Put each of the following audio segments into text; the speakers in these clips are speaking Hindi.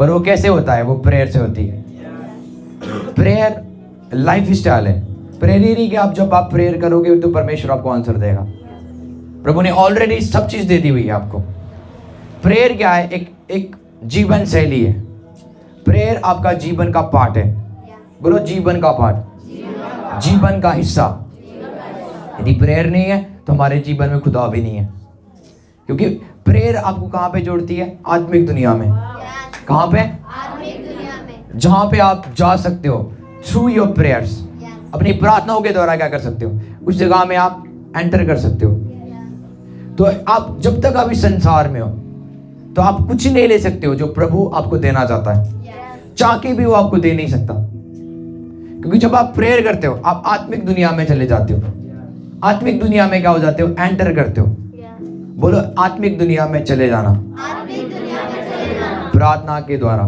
पर वो कैसे होता है? वो प्रेयर से होती है। प्रेयर लाइफ स्टाइल है। प्रेयर ही नहीं कि आप जब आप प्रेयर करोगे तो परमेश्वर आपको आंसर देगा। प्रभु ने ऑलरेडी सब चीज दे दी हुई है आपको। प्रेयर क्या है? एक जीवन शैली है। प्रेयर आपका जीवन का पार्ट है। बोलो जीवन का पार्ट, जीवन का हिस्सा। यदि प्रेयर नहीं है तो हमारे जीवन में खुदा भी नहीं है, क्योंकि प्रेयर आपको कहाँ पे जोड़ती है? आत्मिक दुनिया में। कहाँ पे? आत्मिक दुनिया में, जहाँ पे आप जा सकते हो थ्रू योर प्रेयर्स। अपनी प्रार्थनाओं के द्वारा क्या कर सकते हो? उस जगह में आप एंटर कर सकते हो। तो आप जब तक आप इस संसार में हो तो आप कुछ नहीं ले सकते हो जो प्रभु आपको देना चाहता है। चाह के भी वो आपको दे नहीं सकता, क्योंकि जब आप प्रेयर करते हो आप आत्मिक दुनिया में चले जाते हो। आत्मिक दुनिया में क्या हो जाते हो? एंटर करते हो। बोलो आत्मिक दुनिया में चले जाना। प्रार्थना के द्वारा,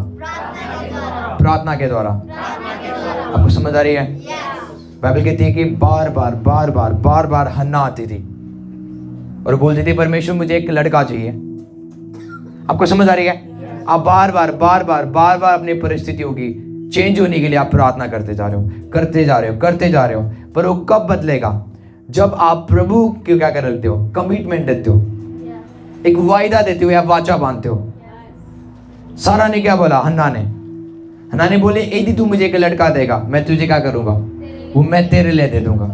प्रार्थना के द्वारा। आपको समझ आ रही है? बाइबल कहती है कि बार बार बार बार बार बार हन्ना आती थी और बोलती थी परमेश्वर मुझे एक लड़का चाहिए। आपको समझ आ रही है? आप बार बार बार बार बार बार अपनी परिस्थितियों की चेंज होने के लिए आप प्रार्थना करते जा रहे हो, करते जा रहे हो, करते जा रहे हो। पर वो कब बदलेगा? जब आप प्रभु को क्या कर लेते हो? कमिटमेंट देते हो, एक वायदा देते हो या वाचा बांधते हो। सारा ने क्या बोला? हन्ना ने बोले यदि तू मुझे एक लड़का देगा मैं तुझे क्या करूंगा? वो मैं तेरे लिए दे दूंगा।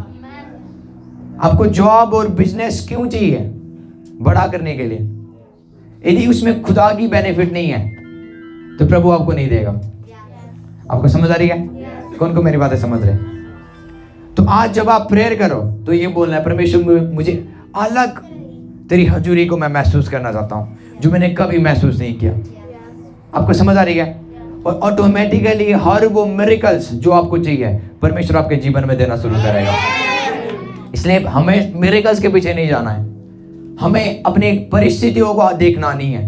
आपको जॉब और बिजनेस क्यों चाहिए? बड़ा करने के लिए। यदि उसमें खुदा की बेनिफिट नहीं है तो प्रभु आपको नहीं देगा। आपको समझ आ रही है? कौन को मेरी बातें समझ रहे? तो आज जब आप प्रेयर करो तो ये बोलना है परमेश्वर मुझे अलग तेरी हजूरी को मैं महसूस करना चाहता हूँ, जो मैंने कभी महसूस नहीं किया। आपको समझ आ रही है? और ऑटोमेटिकली हर वो मिरेकल्स जो आपको चाहिए परमेश्वर आपके जीवन में देना शुरू करेगा। इसलिए हमें मिरेकल्स के पीछे नहीं जाना है। हमें अपनी परिस्थितियों को देखना नहीं है।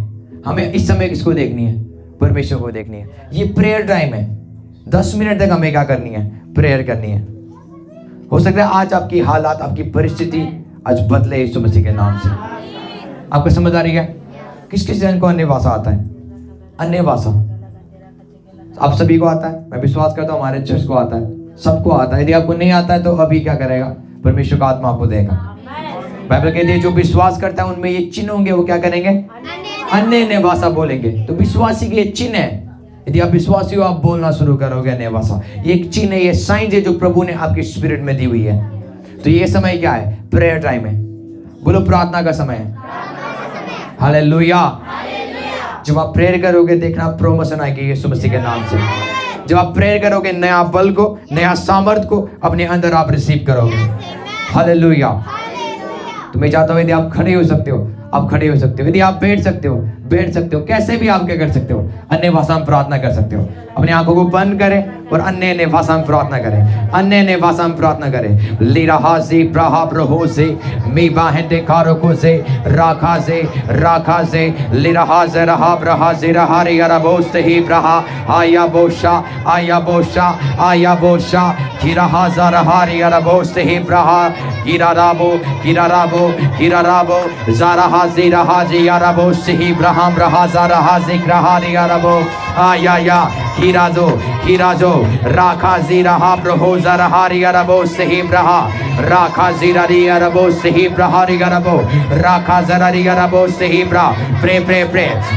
हमें इस समय किसको देखनी है? परमेश्वर को देखनी है। ये प्रेयर टाइम है। 10 मिनट तक हमें क्या करनी है? प्रेयर करनी है। हो सकता है आज आपकी हालात, आपकी परिस्थिति आज बदले यीशु मसीह के नाम से। आपको समझ आ रही है? किस किस जन को अन्य भाषा आता है? अन्य भाषा आप सभी को आता है। मैं विश्वास करता हूँ हमारे चर्च को आता है, सबको आता है। यदि आपको नहीं आता है तो अभी क्या करेगा? परमेश्वर का आत्मा आपको देगा। बाइबल कहती है जो विश्वास करता है उनमें ये चिन्ह होंगे, वो क्या करेंगे? अन्य भाषा बोलेंगे। तो विश्वासी के चिन्ह है। यदि आप विश्वासी हो आप बोलना शुरू करोगे अन्य भाषा। ये एक चिन्ह है, ये साइंस है जो प्रभु ने आपके स्पिरिट में दी हुई है। तो ये समय क्या है? प्रेयर टाइम है। बोलो प्रार्थना का समय है। हालेलुया। जब आप प्रेयर करोगे देखना प्रमोशन आएगी यीशु मसीह के नाम से। जब आप प्रेयर करोगे नया बल को, नया सामर्थ को अपने अंदर आप रिसीव करोगे। हालेलुया। तो मैं चाहता हूँ यदि आप खड़े हो सकते हो आप खड़े हो सकते हो। यदि आप बैठ सकते हो बैठ सकते हो। कैसे भी आप क्या कर सकते हो? अन्य भाषा में प्रार्थना कर सकते हो। अपनी आंखों को बंद करें और अन्य भाषा में प्रार्थना करें। अन्य भाषा में प्रार्थना करें। लिराहा से ब्राहा ब्रहो से मी बाहें कारों से राखा से लिराहा से रहा ब्रहा से रहा रे अरबो से ही ब्रहा आया बोशा किराहा जा रहा रे अरबो से ही ब्रहा किराराबो जारहा जी रहा जी अरबो से ही ब्रहा ब्रहा जा रहा जिक्र रे अरबो आया खीराजो राखा जीरा ब्रहो जरहा री अरबो सही ब्रहा राखा जीरा री अरबो सही ब्रहा री अरबो राखा जरा री अरबो सही ब्रा। प्रे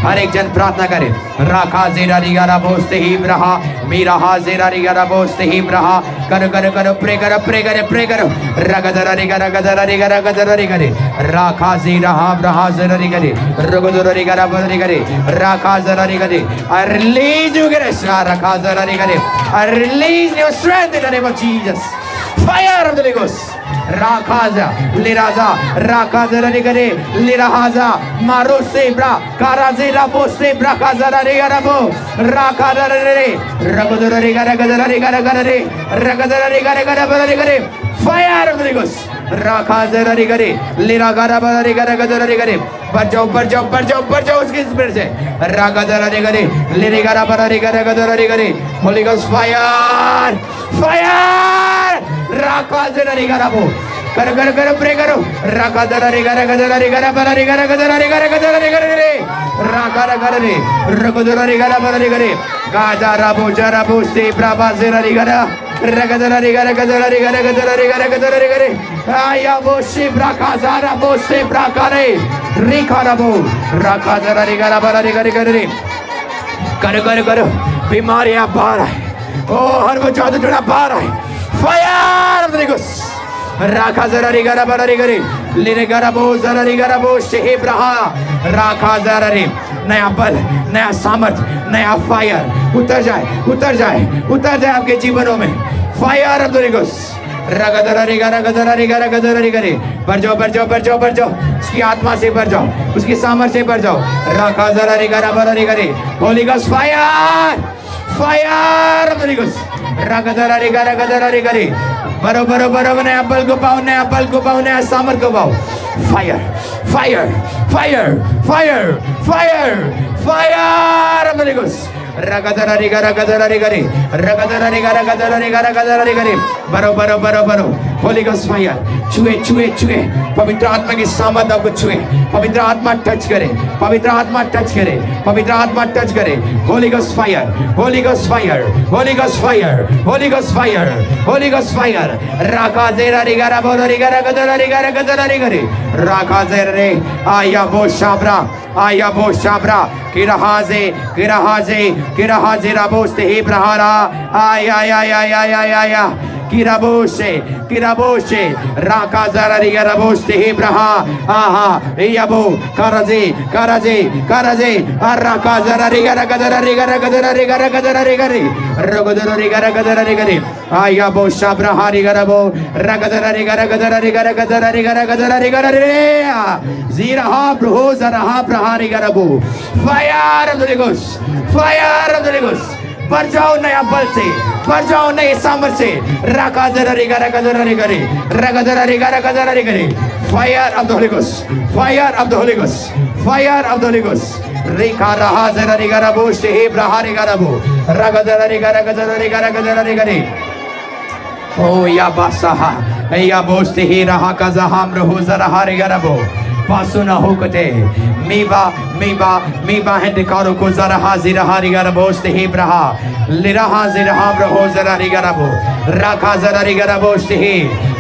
हर एक जन प्रार्थना करे। राखा जीरा री अरबो सही ब्रहा मीरा जीरा री अरबो सही ब्रहा। करो प्रे करो रगदरा री करे राखा जीरा ब्रहा जरा री करे रगदरा री करे राखा जरा री करे। I release you grace. I release your strength in the name of Jesus. Fire of the Holy Ghost. Rakaza, Liraza, Rakaza Rigare, Lirahaza, Maro Sebra, Karazera Poste, Brakaza Regarabo, Rakada Ragodara Rigare, Fire of the Holy Ghost. Rakaza Rigare, Liragara Rigare, बढ़ जाओ उसके स्पिरिट से। रागादरा रिगरे लिरिगरा बरा रिगरे होली गोस्ट फायर राकाजरा रिगरा बो करो करो करो प्रे करो राका दरा रे गरा गदरा रे गरा बरा रे गरा गदरा रे गरा गदरा रे गरा रे राका रा गरा रे रको दरा रे गरा बरा रे गरे गाजा राबो जरा बो से ब्राबा जरा रे गरा रगदरा रे गरा गदरा रे गरा गदरा रे गरा गदरा रे गरे आया बो से ब्राका जारा बो से ब्राका रे रेखा राबो राका दरा रे गरा बरा रे गरे गरे करो करो करो बीमारियां बाहर आए ओ हर वो जादू टोना बाहर आए फायर ऑफ द गोस्ट राखा जरा रे गरा बरा रे गरे ले गरा बो जरा रे गरा बो शेब रहा राखा जरा रे नया बल नया सामर्थ नया फायर उतर जाए उतर जाए उतर जाए आपके जीवनों में फायर ऑफ द गोस्ट रगदरा रे गरा गदरा रे गरा गदरा रे गरे बढ़ जाओ बढ़ जाओ बढ़ जाओ बढ़ जाओ उसकी आत्मा से बढ़ जाओ उसकी सामर्थ से बढ़ जाओ राखा जरा रे गरा बरा रे गरे holy ghost fire fire of the ghost रगदरा रे गरा गदरा रे गरे बरो बरो बरो नया बल को पाओ नया बल को पाओ नया सामर्थ को पाओ fire fire fire fire fire fire of the ghost रगदरा रे गरा गदरा रे गरे रगदरा रे गरा गदरा रे गरा गदरा रे गरे बरो बरो बरो बरो होली गॉस्ट फायर छुए छुए छुए पवित्र आत्मा की सामर्थ आपको छुए पवित्र आत्मा टच करे पवित्र आत्मा टच करे पवित्र आत्मा टच करे holy ghost fire holy ghost fire holy ghost fire holy ghost fire holy ghost fire राका जेरा रे गरा बोलो रे गरा गदरा रे गरे राका जेरा रे आया बो शाबरा किराहाजे राबोस्ते हे प्रहारा आया किराबोशे राका जरा रे राबोस्ते हे प्रहा आहा याबो कराजे राका जरा रे गदरा रे गदरा रे गरे रगदरा रे गरे आया बो शाबरा हारी गरबो रगदरा रे गदरा रे जीरा हा ब्रो जरा हा प्रहारी गरबो fire of the ghost fire of the ghost बढ़ जाओ नया बल से बढ़ जाओ नए सामर्थ से राका जरा रे गदरा रे गरे रगदरा रे गरे fire of the holy ghost fire of the holy ghost fire of the holy ghost रेखा रहा जरा रे गरबो से ब्रहा रे गरबो रगदरा रे गरे ओ या बासाहा या बोस्ते ही रहा का जहाम रहो जरा हारे गरबो पासुना होकते मीबा हेंडिकारो को जरा हाजिर हारी गरबोस्ते ही ब्रहा लिरहा जिरहा ब्रहो जरा रे गरबो राखा जरा रे गरबोस्ते ही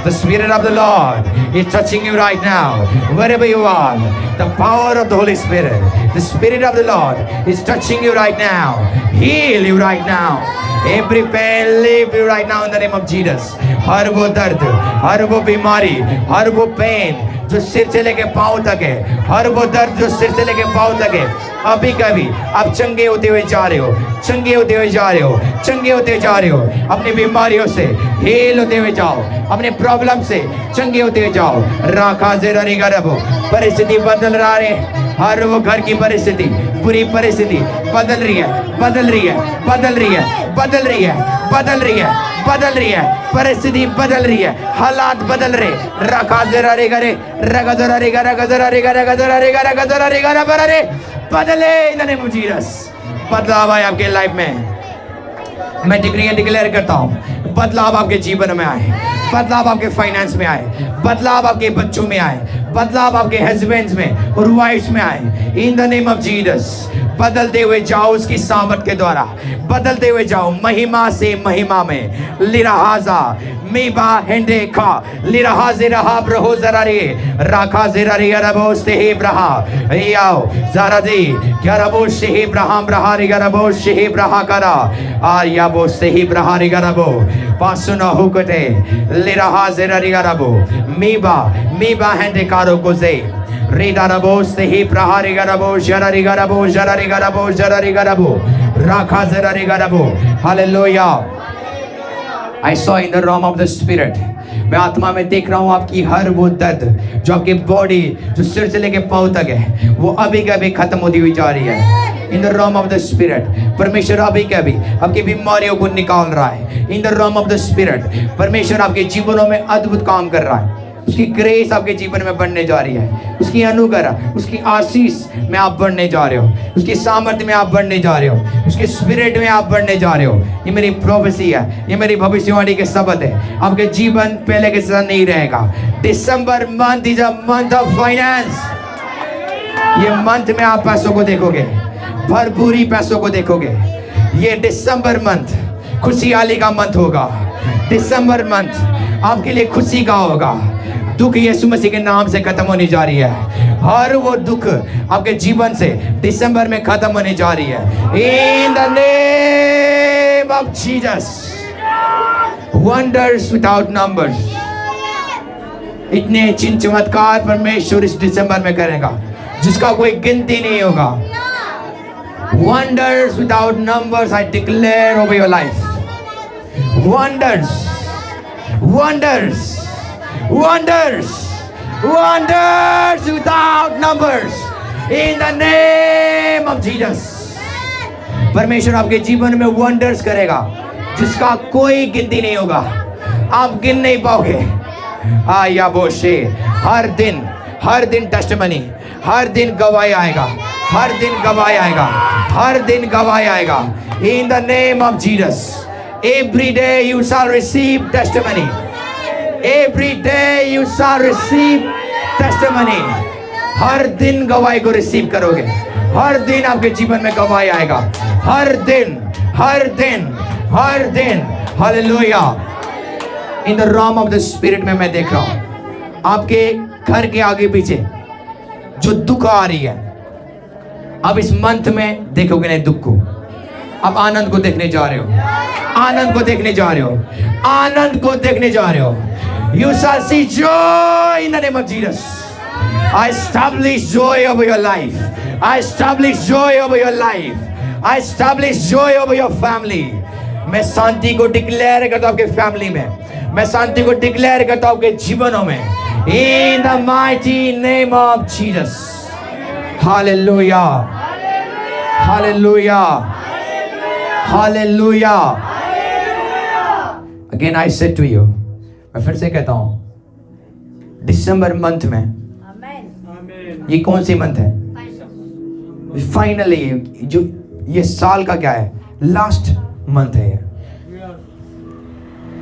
The Spirit of the Lord is touching you right now, wherever you are. The power of the Holy Spirit, the Spirit of the Lord is touching you right now. Heal you right now. Every pain, leave you right now in the name of Jesus. हर वो दर्द, हर वो बीमारी, हर वो पेन जो सिर से लेके पांव तक है, हर वो दर्द जो सिर से लेके पांव तक है, अभी कभी आप चंगे होते हुए जा रहे हो, चंगे होते हुए जा रहे हो, चंगे होते जा रहे हो, अपनी बीमारियों से हील होते हुए जाओ, अपने प्रॉब्लम से चंगे होते हुए जाओ। राखा जरा रे गरबो परिस्थिति बदल रहा है, हर वो घर की परिस्थिति, पूरी परिस्थिति बदल रही है, बदल रही है, बदल रही है, बदल रही है, बदल रही है, बदल रही है, परिस्थिति बदल रही है, हालात बदल रहे। रखा जरा रे गरे रगदरा रे गरा गदरा रे गरा गदरा रे गरा गदरा रे गरा बरा रे बदले in the name of Jesus. बदलाव आए आपके लाइफ में, मैं डिक्री डिक्लेयर करता हूँ, बदलाव आपके जीवन में आए, बदलाव आपके फाइनेंस में आए, बदलाव आपके बच्चों में आए, बदलाव आपके हस्बैंड्स में और वाइफ्स में आए in the name of Jesus. बदलते हुए जाओ उसकी सामर्थ के द्वारा, बदलते हुए जाओ महिमा से महिमा में। लिराहाजा मीबा हेंडे खा लिराहाजे रहा ब्रहो जरा रे राखा जरा रे रबो से हे ब्रहा याओ जरा दे क्या रबो से हे ब्रहाम ब्रहा रे रबो से हे ब्रहा करा आया बो से हे ब्रहा रे रबो पासुना हुकते लिराहाजे रे रबो मीबा हेंडे कारो को जे Rida rabos tehi prahari garabo jarari garabo jarari garabo jarari garabo rakha jarari garabo. Hallelujah. I saw in the realm of the spirit. मैं आत्मा में देख रहा हूँ आपकी हर वो दर्द जो आपके बॉडी जो सिर से लेके पाँव तक है वो अभी के अभी खत्म होती हुई जा रही है। In the realm of the spirit परमेश्वर अभी के अभी आपकी बीमारियों को निकाल रहा है। In the realm of the spirit परमेश्वर आपके जीवनों में अद्भुत काम कर रहा है। उसकी ग्रेस आपके जीवन में बढ़ने जा रही है, उसकी अनुग्रह, उसकी आशीष में आप बढ़ने जा रहे हो, उसकी सामर्थ्य में आप बढ़ने जा रहे हो, उसके स्पिरिट में आप बढ़ने जा रहे हो। ये मेरी प्रोफेसी है, ये मेरी भविष्यवाणी के शब्द है। आपके जीवन पहले के साथ नहीं रहेगा। December month is a month of finance. ये मंथ में आप पैसों को देखोगे, भरपूरी पैसों को देखोगे। ये डिसंबर मंथ खुशहाली का मंथ होगा। दिसंबर मंथ आपके लिए खुशी का होगा। दुख यीशु मसीह के नाम से खत्म होने जा रही है। हर वो दुख आपके जीवन से दिसंबर में खत्म होने जा रही है। In the name of Jesus, wonders without numbers. इतने चिन्ह चमत्कार परमेश्वर इस दिसंबर में करेगा जिसका कोई गिनती नहीं होगा। Wonders without numbers I declare over your life. Wonders, wonders, wonders, wonders without numbers in the name of Jesus. परमेश्वर आपके जीवन में wonders करेगा जिसका कोई गिनती नहीं होगा, आप गिन नहीं पाओगे। आया बोशे, हर दिन टेस्टिमनी, हर दिन गवाही आएगा, हर दिन गवाही आएगा, हर दिन गवाही आएगा। In the name of Jesus, every day you shall receive testimony. Every day you shall receive testimony. हर दिन गवाही को रिसीव करोगे, हर दिन आपके जीवन में गवाही आएगा, हर दिन, हर दिन, हर दिन। Hallelujah. In the realm of the spirit में मैं देख रहा हूँ आपके घर के आगे पीछे जो दुख आ रही है, अब इस मंथ में देखोगे नहीं दुख को, अब आनंद को देखने जा रहे हो, आनंद को देखने जा रहे हो, आनंद को देखने जा रहे हो। You shall see joy in the name of Jesus. I establish joy over your life. I establish joy over your life. I establish joy over your family. मैं शांति को डिक्लेयर करता हूँ आपके फैमिली में, मैं शांति को डिक्लेयर करता हूँ आपके जीवनों में। In the mighty name of Jesus. Hallelujah. Hallelujah. Hallelujah. Again I said to you, मैं फिर से कहता हूँ, दिसंबर मंथ में ये कौन सी मंथ है? फाइनली जो ये साल का क्या है, लास्ट मंथ है ये।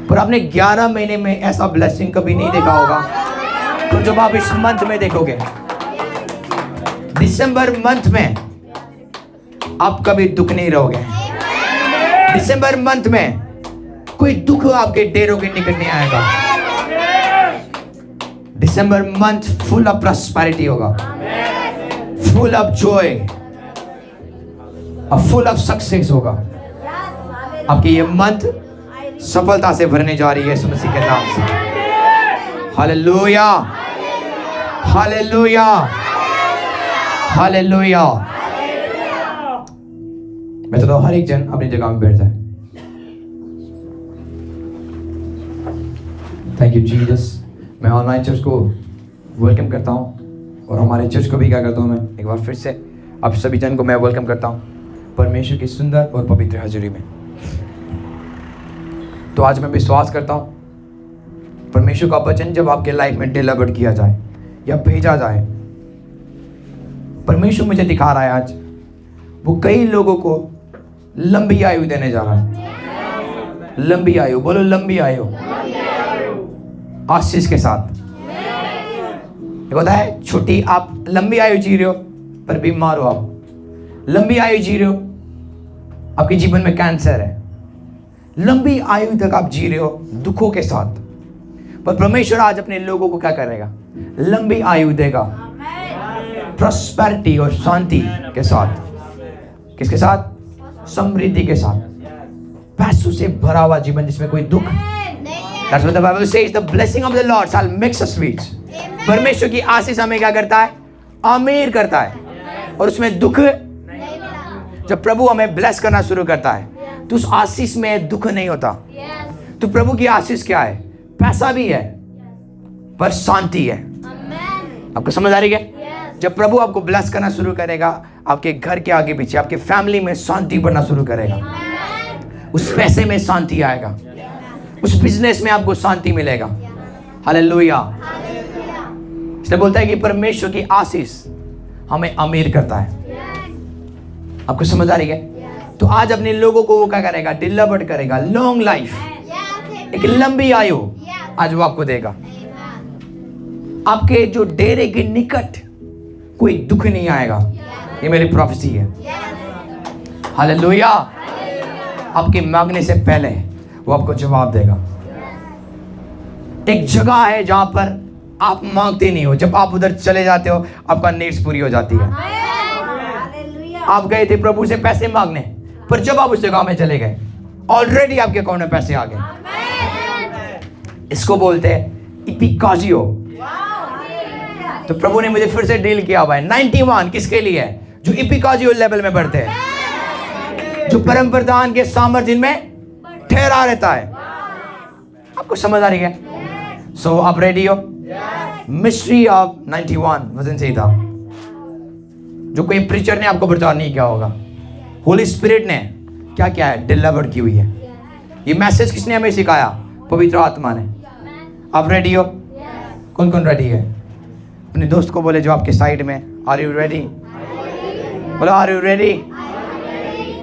पर आपने 11 महीने में ऐसा ब्लेसिंग कभी नहीं देखा होगा, तो जब आप इस मंथ में देखोगे, दिसंबर मंथ में आप कभी दुख नहीं रहोगे। दिसंबर मंथ में कोई दुख आपके डेरों के निकट नहीं आएगा। दिसंबर मंथ फुल ऑफ प्रॉस्पेरिटी होगा, फुल ऑफ जॉय और फुल ऑफ सक्सेस होगा। आपकी ये मंथ सफलता से भरने जा रही है यीशु मसीह के नाम से। Hallelujah, hallelujah, hallelujah. मैं तो हर एक जन अपनी जगह में बैठ जाए। Thank you Jesus. मैं ऑनलाइन चर्च को वेलकम करता हूँ और हमारे चर्च को भी क्या करता हूँ, मैं एक बार फिर से आप सभी जन को मैं वेलकम करता हूँ परमेश्वर की सुंदर और पवित्र हाजिरी में। तो आज मैं विश्वास करता हूँ परमेश्वर का वचन जब आपके लाइफ में डिलीवर किया जाए या भेजा जाए, परमेश्वर मुझे दिखा रहा है आज वो कई लोगों को लंबी आयु देने जा रहा है। लंबी आयु, बोलो लंबी आयु, आशीष के साथ। ये होता है छोटी, आप लंबी आयु जी रहे हो पर बीमार हो, आप लंबी आयु जी रहे हो, आपके जीवन में कैंसर है, लंबी आयु तक आप जी रहे हो दुखों के साथ, पर परमेश्वर आज अपने लोगों को क्या करेगा, लंबी आयु देगा, प्रॉस्पेरिटी और शांति के साथ। किसके साथ? समृद्धि के साथ, पैसों से भरा हुआ जीवन जिसमें कोई दुख। That's what the Bible says, the blessing of the Lord shall make us rich. परमेश्वर की आशीष हमें क्या करता है? अमीर करता है। और उसमें दुख, जब प्रभु हमें ब्लेस करना शुरू करता है तो उस आशीष में दुख नहीं होता। तो प्रभु की आशीष क्या है? पैसा भी है पर शांति है। आपको समझ आ रही है? जब प्रभु आपको ब्लेस करना शुरू करेगा, आपके घर के आगे पीछे, आपके फैमिली में शांति बढ़ना शुरू करेगा। उस पैसे में शांति आएगा, उस बिजनेस में आपको शांति मिलेगा। हालेलुया। इसलिए बोलता है कि परमेश्वर की आशीष हमें अमीर करता है। आपको समझ आ रही है? तो आज अपने लोगों को वो क्या करेगा? डिलीवर्ड करेगा, लॉन्ग लाइफ, एक लंबी आयु आज वो आपको देगा। आपके जो डेरे के निकट कोई दुख नहीं आएगा, ये मेरी प्रोफेसी है। हालेलुया। आपके मांगने से पहले वो आपको जवाब देगा। एक जगह है जहां पर आप मांगते नहीं हो, जब आप उधर चले जाते हो आपका नीड्स पूरी हो जाती है। आप गए थे प्रभु से पैसे मांगने, पर जब आप उस जगह में चले गए ऑलरेडी आपके अकाउंट में पैसे आ गए। इसको बोलते हैं इपिकाजियो। तो प्रभु ने मुझे फिर से डील किया हुआ है। 91 किसके लिए है? जो इपिकाजियो लेवल में बढ़ते हैं, जो परम प्रधान के सामर्थ्य में ठहरा रहता है। आपको समझ आ रही है? सो आप रेडी हो? मिस्ट्री ऑफ 91 वजन से ही था, जो कोई प्रीचर ने आपको प्रचार नहीं किया होगा। होली स्पिरिट ने क्या क्या है? डिलीवर की हुई है। ये मैसेज किसने हमें सिखाया? पवित्र आत्मा ने। आप रेडी हो? कौन कौन रेडी है? अपने दोस्त को बोले जो आपके साइड में, आर यू रेडी? बोलो आर यू रेडी?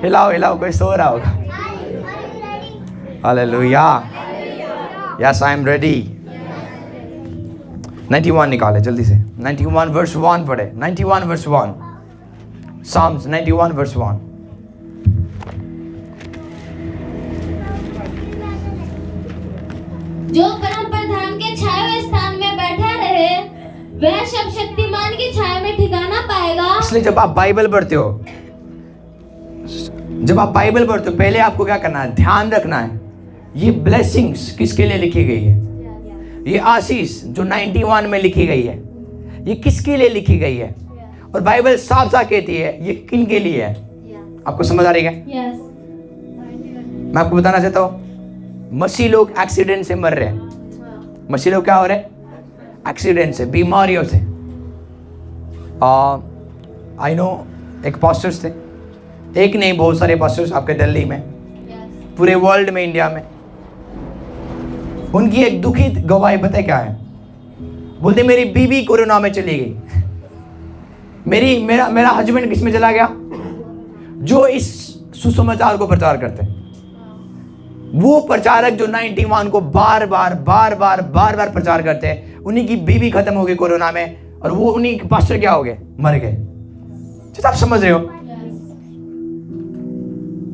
हिलाओ हिलाओ, कोई सो रहा होगा। Hallelujah. Yes I am ready. 91 निकाले जल्दी से। 91 वर्स 1 पढ़े। 91 वर्स 1, Psalms 91 वर्स 1। जो परम प्रधान के छाए हुए स्थान में बैठा रहे, वह सर्वशक्तिमान की छाया में ठिकाना पाएगा। इसलिए जब आप बाइबल पढ़ते हो, पहले आपको क्या करना है? ध्यान रखना है ये ब्लेसिंग्स किसके लिए लिखी गई है। ये आशीष जो 91 में लिखी गई है, ये किसके लिए लिखी गई है? और बाइबल साफ साफ कहती है ये किन के लिए है। आपको समझ आ रही है? मैं आपको बताना चाहता हूँ, मसीह लोग एक्सीडेंट से मर रहे हैं। मसीह लोग क्या हो रहे हैं? एक्सीडेंट से, बीमारियों से। आई नो एक पास्टर्स थे, एक नहीं बहुत सारे पास्टर्स आपके दिल्ली में, पूरे वर्ल्ड में, इंडिया में। उनकी एक दुखित गवाही पता है क्या है? बोलते मेरी बीवी कोरोना में चली गई, मेरा हस्बैंड किस में चला गया? जो इस सुसमाचार को प्रचार करते हैं, वो प्रचारक जो 91 को बार बार प्रचार करते हैं, उन्हीं की बीवी खत्म हो गई कोरोना में, और वो उन्हीं के पास्टर क्या हो गए? मर गए। आप समझ रहे हो?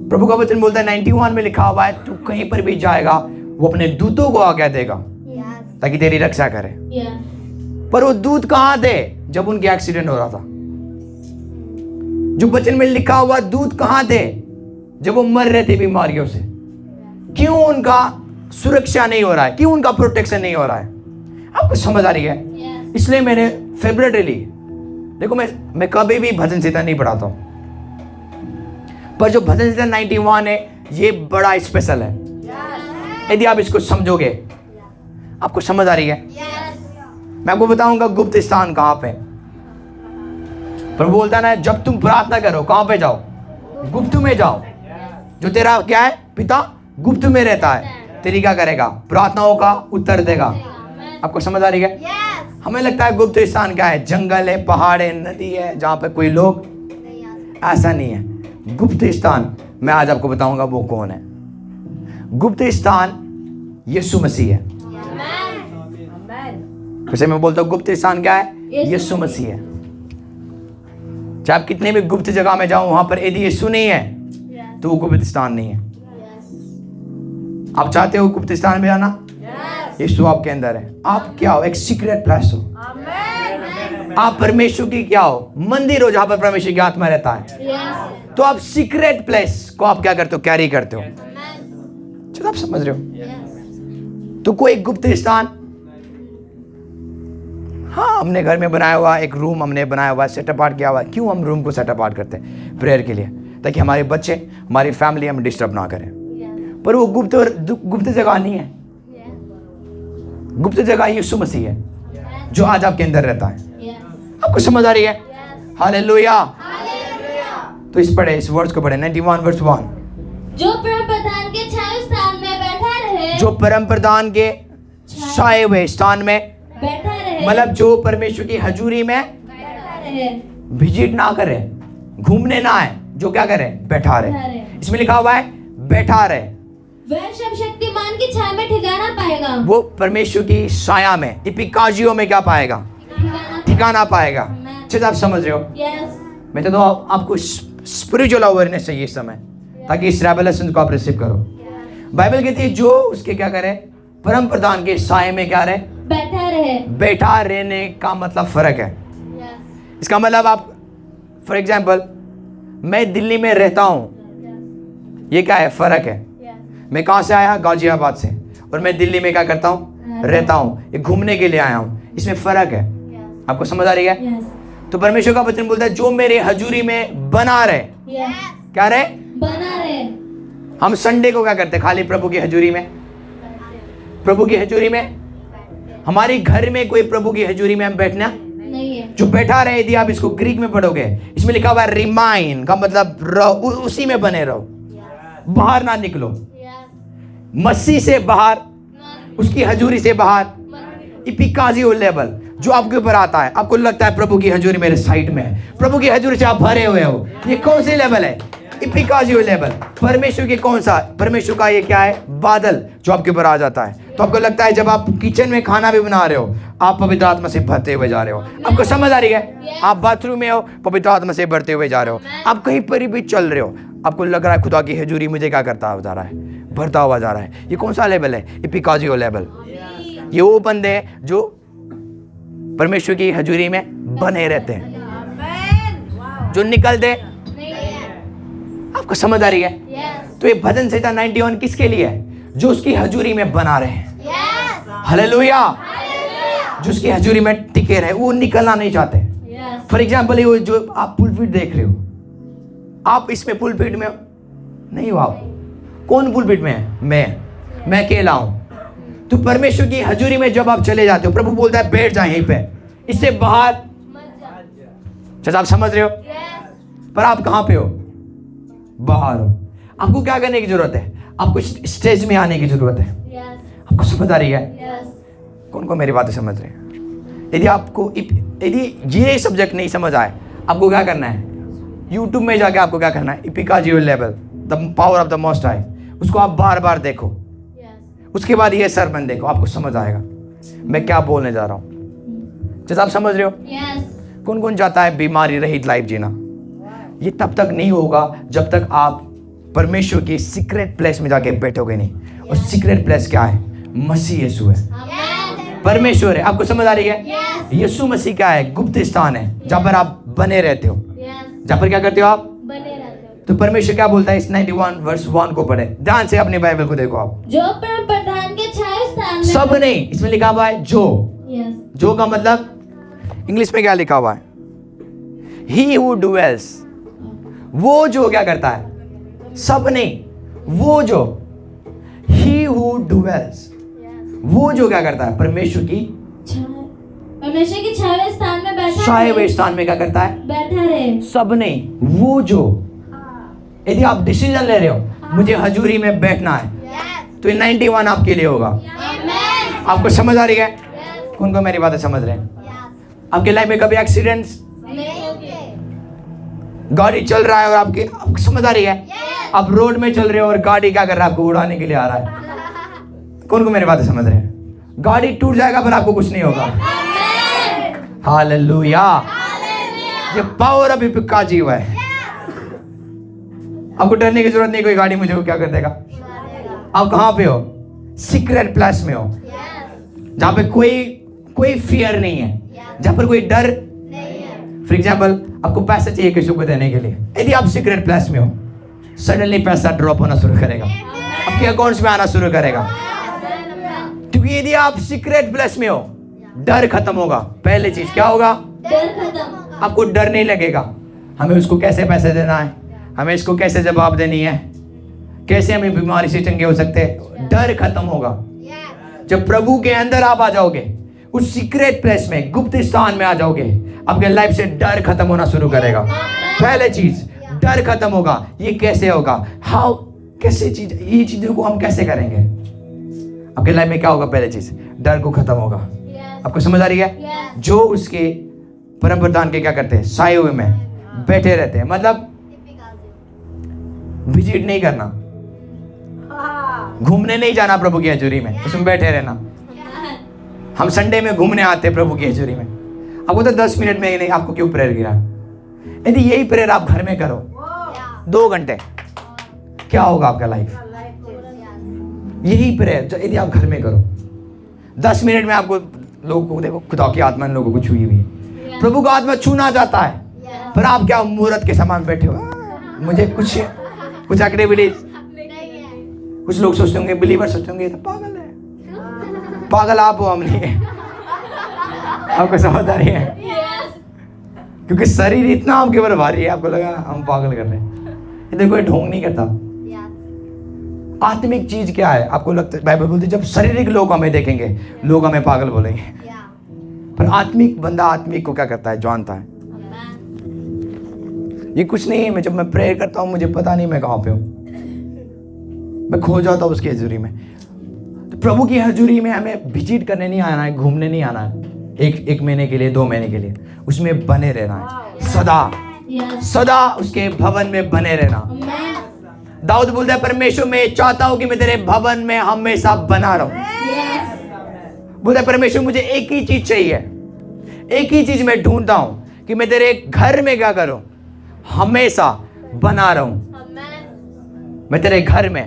प्रभु का वचन बोलता है 91 में लिखा हुआ है, तू कहीं पर भी जाएगा वो अपने दूतों को आज्ञा देगा ताकि तेरी रक्षा करे। पर वो दूत कहां थे जब उनके एक्सीडेंट हो रहा था? जो वचन में लिखा हुआ दूत कहां थे जब वो मर रहे थे बीमारियों से? क्यों उनका सुरक्षा नहीं हो रहा है? क्यों उनका प्रोटेक्शन नहीं हो रहा है? आपको समझ आ रही है? इसलिए मैंने फेब्रुअरी, देखो मैं कभी भी भजन संहिता नहीं पढ़ाता हूं, पर जो भजन संहिता 91 है ये बड़ा स्पेशल है। यदि आप इसको समझोगे, आपको समझ आ रही है? मैं आपको बताऊंगा गुप्त स्थान कहां पे। पर बोलता ना, जब तुम प्रार्थना करो कहां पे जाओ? गुप्त में जाओ। जो तेरा क्या है? पिता गुप्त में रहता है, तेरी क्या करेगा? प्रार्थनाओं का उत्तर देगा। आपको समझ आ रही है? हमें लगता है गुप्त स्थान क्या है? जंगल है, पहाड़ है, नदी है, जहां पे कोई लोग। ऐसा नहीं है। गुप्त स्थान मैं आज आपको बताऊंगा वो कौन है। गुप्त स्थान यीशु मसीह है। जैसे मैं बोलता हूँ गुप्त स्थान क्या है? यीशु मसीह है। चाहे आप कितने भी गुप्त जगह में जाओ, वहां पर यदि यीशु नहीं है तो वो गुप्त स्थान नहीं है। आप चाहते हो गुप्त स्थान में जाना? यीशु आपके अंदर है। आप क्या हो? एक सीक्रेट प्लेस हो। आप परमेश्वर की क्या हो? मंदिर हो, जहां पर परमेश्वर की आत्मा रहता है। तो आप सीक्रेट प्लेस को आप क्या करते हो? कैरी करते हो। चलो आप समझ रहे हो? तो कोई गुप्त स्थान, हाँ, हमने घर में बनाया हुआ एक रूम हमने बनाया हुआ, सेटअप आउट किया हुआ। क्यों हम रूम को सेटअप आउट करते हैं? प्रेयर के लिए, ताकि हमारे बच्चे, हमारी फैमिली हमें डिस्टर्ब ना करें। पर वो गुप्त जगह नहीं है। गुप्त जगह यीशु मसीह है, जो आज आपके अंदर रहता है। आपको समझ आ रही है? हालेलुया। तो इस वर्ड्स को पढ़े। 91 वर्स 1। जो परम प्रधान के छाए स्थान में बैठा रहे, जो परम प्रधान के छाए हुए स्थान में बैठा मतलब जो परमेश्वर की हजूरी में बैठा रहे, विजिट ना करे, घूमने ना आए, जो क्या करे, बैठा रहे। इसमें लिखा हुआ है बैठा रहे। वह सब शक्तिमान की छाया में ठिकाना पाएगा। वो परमेश्वर की छाया में, इपिकाजियो में क्या पाएगा, ठिकाना पाएगा। अच्छे से आप समझ रहे हो। यस, मैं तो आपको स्पिरिचुअल अवेयरनेस चाहिए इस समय, ताकि इस रेवलेशन को आप रिसीव करो। बाइबल कहती है जो उसके क्या करे, परम प्रधान के साये में क्या रहे, बैठा रहे। बैठा रहने का मतलब फर्क है। इसका मतलब आप, फॉर एग्जाम्पल, मैं दिल्ली में रहता हूँ, ये क्या है, फर्क है। मैं कहाँ से आया, गाजियाबाद से, और मैं दिल्ली में क्या करता हूँ, रहता हूँ, ये घूमने के लिए आया हूँ, इसमें फर्क है। आपको समझ आ रही है। तो परमेश्वर का वचन बोलता है जो मेरे हजूरी में बना रहे, क्या रहे, बना रहे। हम संडे को क्या करते, खाली प्रभु की हजूरी में, प्रभु की हजूरी में। हमारे घर में कोई प्रभु की हजूरी में हम बैठना नहीं है। जो बैठा रहे, यदि आप इसको ग्रीक में पढ़ोगे, इसमें लिखा हुआ है रिमाइन का मतलब रहो, उसी में बने रहो, बाहर ना निकलो, मसीह से बाहर, उसकी हजूरी से बाहर। इपिकाजियो लेवल जो आपके ऊपर आता है, आपको लगता है प्रभु की हजूरी मेरे साइड में है, प्रभु की हजूरी से आप भरे हुए हो, ये कौन से लेवल है, इपिकाजियो लेवल। परमेश्वर के कौन सा, परमेश्वर का ये क्या है, बादल जो आपके ऊपर आ जाता है। तो आपको लगता है जब आप किचन में खाना भी बना रहे हो, आप पवित्र आत्मा से भरते हुए जा रहे हो। आपको समझ आ रही है। आप बाथरूम में हो, पवित्र आत्मा से भरते हुए जा रहे हो। आप कहीं पर भी चल रहे हो, आपको लग रहा है खुदा की हजूरी मुझे क्या करता हुआ जा रहा है, भरता हुआ जा रहा है। ये कौन सा लेवल है, इपिकाजियो लेवल। ये वो बंदे हैं जो परमेश्वर की हजूरी में बने रहते हैं, जो निकलते। आपको समझ आ रही है। तो ये भजन संहिता 91 किसके लिए है, जो उसकी हजूरी में बना रहे हैं। हालेलुया। जो उसकी हजूरी में टिके रहे, वो निकलना नहीं चाहते। फॉर एग्जाम्पल, ये जो आप पुलपिट देख रहे हो, आप इसमें पुलपिट में नहीं हो। आप कौन पुलपिट में है, मैं अकेला हूं। तो परमेश्वर की हजूरी में जब आप चले जाते हो, प्रभु बोलता है बैठ जाए यहीं पे, इससे बाहर। आप समझ रहे हो। पर आप कहां पे हो, बाहर हो। आपको क्या करने की जरूरत है, आपको स्टेज में आने की जरूरत है। आपको समझ आ रही है। कौन कौन मेरी बातें समझ रहे हैं। यदि ये सब्जेक्ट नहीं समझ आए, आपको क्या करना है, यूट्यूब में जाके आपको क्या करना है, इपिकाजियो level, the power of the most high, उसको आप बार बार देखो। उसके बाद ये सरमन देखो, आपको समझ आएगा मैं क्या बोलने जा रहा हूँ। जैसा आप समझ रहे हो। कौन कौन चाहता है बीमारी रहित लाइफ जीना। ये तब तक नहीं होगा जब तक आप परमेश्वर की सीक्रेट प्लेस में जाके बैठोगे नहीं। और सीक्रेट प्लेस क्या है, मसीह यीशु है, परमेश्वर है। आपको समझ आ रही है। यीशु मसीह क्या है, गुप्त स्थान है जहाँ पर आप बने रहते हो, जहाँ पर क्या करते हो, आप बने रहते हो। तो परमेश्वर क्या बोलता है, इस 91 वर्स 1 को पढ़े ध्यान से, अपने बाइबल को देखो आप। जो परम प्रधान के छाया स्थान में, सब नहीं, इसमें लिखा हुआ है जो। जो का मतलब इंग्लिश में क्या लिखा हुआ है, ही हु डुवेल्स, वो जो क्या करता है, सब नहीं, वो जो, ही हु डुवेल्स, वो जो क्या करता है, परमेश्वर की छाया स्थान में बैठा, छाए हुए स्थान में क्या करता है, बैठा रहे। सब नहीं, वो जो। यदि आप डिसीजन ले रहे हो मुझे हजूरी में बैठना है, तो ये 91 आपके लिए होगा। आपको समझ आ रही है। कौन कौन मेरी बातें समझ रहे हैं। आपके लाइफ में कभी एक्सीडेंट्स, गाड़ी चल रहा है और आपको समझ आ रही है, आप रोड में चल रहे हो और गाड़ी क्या कर रहा है, आपको उड़ाने के लिए आ रहा है। कौन कौन मेरी बातें समझ रहे हैं। गाड़ी टूट जाएगा पर आपको कुछ नहीं होगा। हालेलुया। ये पावर अभी पिका जीव है। आपको डरने की जरूरत नहीं, कोई गाड़ी मुझे क्या कर देगा। आप कहां पे हो, सीक्रेट प्लेस में हो, जहां पे कोई फियर नहीं है, जहां पर कोई डर। फॉर एग्जाम्पल, आपको पैसा चाहिए किसी को देने के लिए, यदि आप सीक्रेट प्लेस में हो, सडनली पैसा ड्रॉप होना शुरू करेगा, आपके अकाउंट्स में आना शुरू करेगा। क्योंकि यदि आप सीक्रेट प्लेस में हो, डर खत्म होगा। पहली चीज क्या होगा, डर खत्म। आपको डर नहीं लगेगा हमें उसको कैसे पैसे देना है, हमें इसको कैसे जवाब देनी है, कैसे हमें बीमारी से चंगे हो सकते हैं। डर खत्म होगा। जब प्रभु के अंदर आप आ जाओगे, उस सीक्रेट प्लेस में, गुप्त स्थान में आ जाओगे, आपके लाइफ से डर खत्म होना शुरू करेगा। पहले चीज डर खत्म होगा। ये कैसे होगा, हाउ, कैसे चीज, ये चीजों को हम कैसे करेंगे। आपके लाइफ में क्या होगा, पहले चीज डर को खत्म होगा। आपको समझ आ रही है? Yes. जो उसके परम प्रधान के क्या करते हैं, साए हुए में बैठे रहते हैं, मतलब विजिट नहीं करना, घूमने नहीं जाना प्रभु की हजूरी में, उसमें बैठे रहना। हम संडे में घूमने आते हैं प्रभु की हजूरी में। आपको तो 10 मिनट में ही नहीं, आपको क्यों प्रेयर गिरा? यदि यही प्रेयर आप घर में करो 2 घंटे, क्या होगा आपका लाइफ? यही प्रेयर यदि आप घर में करो 10 मिनट में, आपको लोगों को देखो, खुदा की आत्मा लोगों को छुई हुई है, प्रभु का आत्मा छूना चाहता है, पर आप क्या मूर्त के समान बैठे हो? मुझे कुछ एक्टिविटीज, कुछ लोग सोचते होंगे, बिलीवर सोचते होंगे, ये तो पागल है। पागल आप हो, हम नहीं है। आपको समझ आ रही है? क्योंकि शरीर इतना आपके ऊपर भारी है, आपको लगा हम पागल कर रहे हैं। इधर कोई ढोंग नहीं करता। आत्मिक चीज क्या है? आपको लगता है, बाइबल बोलती है जब शारीरिक लोग हमें देखेंगे, लोग हमें पागल बोलेंगे, पर आत्मिक बंदा आत्मिक को क्या करता है, जानता है। ये कुछ नहीं है, मैं जब मैं प्रेयर करता हूँ मुझे पता नहीं मैं कहाँ पे हूँ, मैं खो जाता हूँ उसकी हजूरी में। तो प्रभु की हजूरी में हमें विजिट करने नहीं आना है, घूमने नहीं आना है, एक महीने के लिए, 2 महीने के लिए, उसमें बने रहना है, सदा उसके भवन में बने रहना। दाऊद बोलता है, परमेश्वर मैं चाहता हूं कि मैं तेरे भवन में हमेशा बना रहूं। बोलता है, परमेश्वर मुझे एक ही चीज चाहिए, एक ही चीज मैं ढूंढता हूं कि मैं तेरे घर में क्या करूं, हमेशा बना रहूं। मैं तेरे घर में।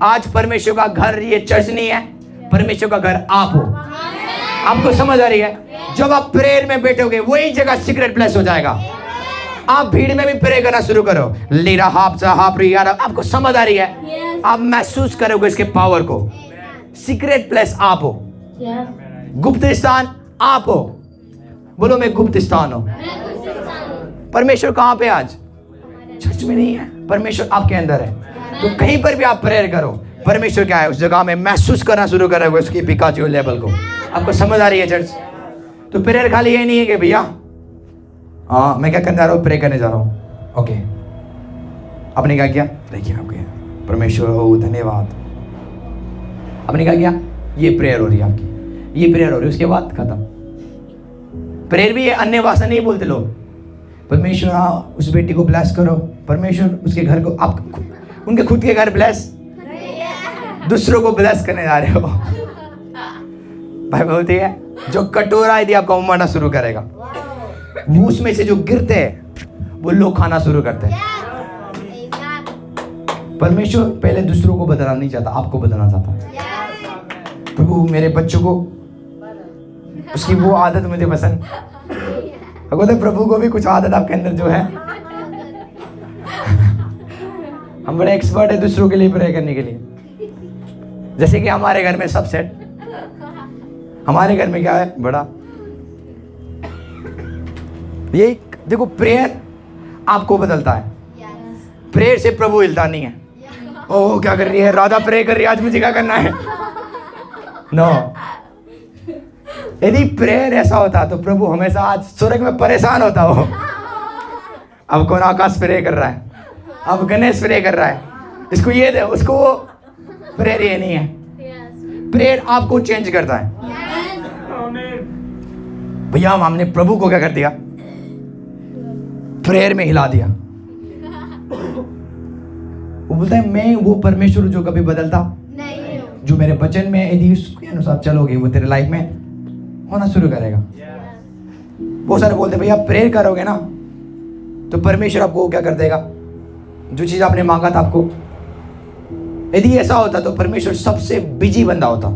आज परमेश्वर का घर ये चर्च नहीं है, परमेश्वर का घर आप हो। आपको समझ आ रही है? जब आप प्रेयर में बैठोगे वही जगह सीक्रेट प्लेस हो जाएगा। आप भीड़ में भी प्रे करना शुरू करो, लीरा हाफ सा हाफ रियारा, आपको समझ आ रही है? आप महसूस करोगे इसके पावर को। सीक्रेट प्लेस आप हो, गुप्त स्थान आप हो। बोलो मैं गुप्त स्थान हूं। परमेश्वर कहां पे? आज चर्च में नहीं है, परमेश्वर आपके अंदर है। तो कहीं पर भी आप प्रेयर करो, परमेश्वर क्या है उस जगह में महसूस करना शुरू करोगे उसकी पिकाचो लेवल को। आपको समझ आ रही है चर्च? तो प्रेयर खाली ये नहीं है कि भैया हाँ मैं क्या करने जा रहा हूँ, प्रे करने जा रहा हूँ, ओके आपने क्या किया, देखिए आपके परमेश्वर हो धन्यवाद, आपने क्या किया, ये प्रेयर हो रही है आपकी, ये प्रेयर हो रही है, उसके बाद खत्म। प्रेयर भी है, अन्य भाषा नहीं बोलते लोग। परमेश्वर हाँ उस बेटी को ब्लेस करो, परमेश्वर उसके घर को, आप उनके खुद के घर ब्लेस, दूसरों को ब्लेस करने जा रहे हो। भाई बोलती है जो कटोरा यदि आपका उमड़ना शुरू करेगा, वो उसमें से जो गिरते हैं वो लोग खाना शुरू करते हैं। परमेश्वर पहले दूसरों को बदलना नहीं चाहता, आपको बदलना चाहता है। प्रभु मेरे बच्चों को उसकी वो आदत मुझे पसंद, अगर प्रभु को भी कुछ आदत आपके अंदर जो है। हम बड़े एक्सपर्ट है दूसरों के लिए प्रे करने के लिए। जैसे कि हमारे घर में सब सेट, हमारे घर में क्या है बड़ा, ये देखो प्रेयर आपको बदलता है। प्रेयर से प्रभु हिलता नहीं है। ओह क्या कर रही है राधा, प्रे कर रही है, आज मुझे क्या करना है? नो यदि प्रेयर ऐसा होता तो प्रभु हमेशा आज स्वर्ग में परेशान होता हो। अब कौन आकाश प्रे कर रहा है, अब गणेश प्रे कर रहा है, इसको ये दे उसको वो। प्रेयर ये नहीं है, प्रेयर आपको चेंज करता है। भैया हमने प्रभु को क्या कर दिया, प्रेयर में हिला दिया। वो बोलता है मैं वो परमेश्वर जो कभी बदलता नहीं, जो मेरे वचन में यदि उसके अनुसार चलोगे वो तेरे लाइफ में होना शुरू करेगा। बहुत सारे बोलते भैया प्रेयर करोगे ना तो परमेश्वर आपको क्या कर देगा, जो चीज आपने मांगा था आपको। यदि ऐसा होता तो परमेश्वर सबसे बिजी बंदा होता।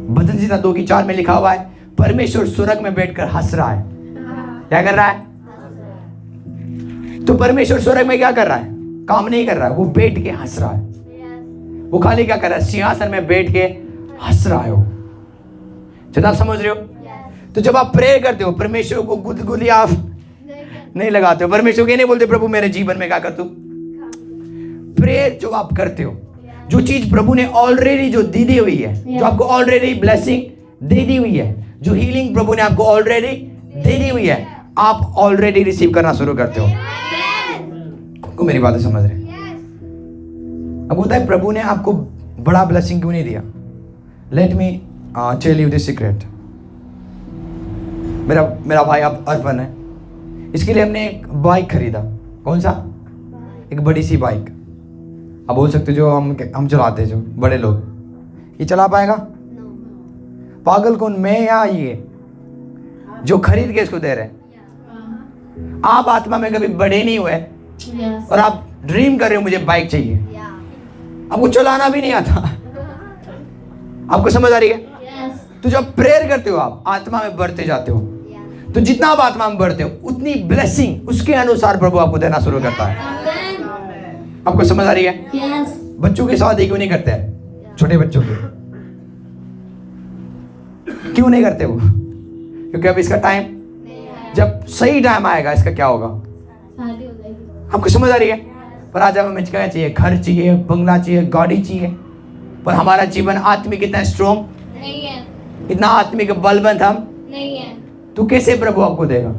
भजन संहिता 2:4 में लिखा हुआ है, परमेश्वर स्वर्ग में बैठकर हंस रहा है। क्या कर रहा है? तो परमेश्वर स्वर्ग में क्या कर रहा है? काम नहीं कर रहा है, वो बैठ के हंस रहा है। वो खाली क्या कर रहा है? सिंहासन में बैठ के हंस रहा है। जब आप समझ रहे हो? तो जब आप प्रेयर करते हो परमेश्वर को गुदगुदी आप नहीं लगाते हो। परमेश्वर के नहीं बोलते प्रभु मेरे जीवन में क्या कर तू। प्रेयर जो आप करते हो, जो चीज प्रभु ने ऑलरेडी जो दी हुई है, जो आपको ऑलरेडी ब्लेसिंग दे दी हुई है, जो हीलिंग प्रभु ने आपको ऑलरेडी दे दी हुई है, आप ऑलरेडी रिसीव करना शुरू करते हो। को मेरी बातें समझ रहे? अब होता है प्रभु ने आपको बड़ा ब्लेसिंग क्यों नहीं दिया? Let me tell you the secret. मेरा भाई अब अर्पण है, इसके लिए हमने एक बाइक खरीदा। कौन सा? एक बड़ी सी बाइक। आप बोल सकते हो जो हम चलाते हैं, जो बड़े लोग। ये चला पाएगा? पागल कौन, मैं या ये जो खरीद के इसको दे रहे हैं? आप आत्मा में कभी बड़े नहीं हुए और आप ड्रीम कर रहे हो मुझे बाइक चाहिए, आपको चलाना भी नहीं आता। आपको समझ आ रही है? तो जब प्रेयर करते हो आप आत्मा में बढ़ते जाते हो, तो जितना आप आत्मा में बढ़ते हो उतनी ब्लेसिंग उसके अनुसार प्रभु आपको देना शुरू करता है। आपको समझ आ रही है? बच्चों की शादी क्यों नहीं करते हैं? छोटे बच्चों की क्यों नहीं करते वो? क्योंकि अब इसका टाइम, जब सही टाइम आएगा इसका क्या होगा? आपको समझ आ रही है? पर आज हमें क्या चाहिए? घर चाहिए, बंगला चाहिए, गाड़ी चाहिए, पर हमारा जीवन आत्मिक इतना स्ट्रॉन्ग नहीं है, इतना आत्मिक बलवंत हम नहीं है। तो कैसे प्रभु आपको देगा?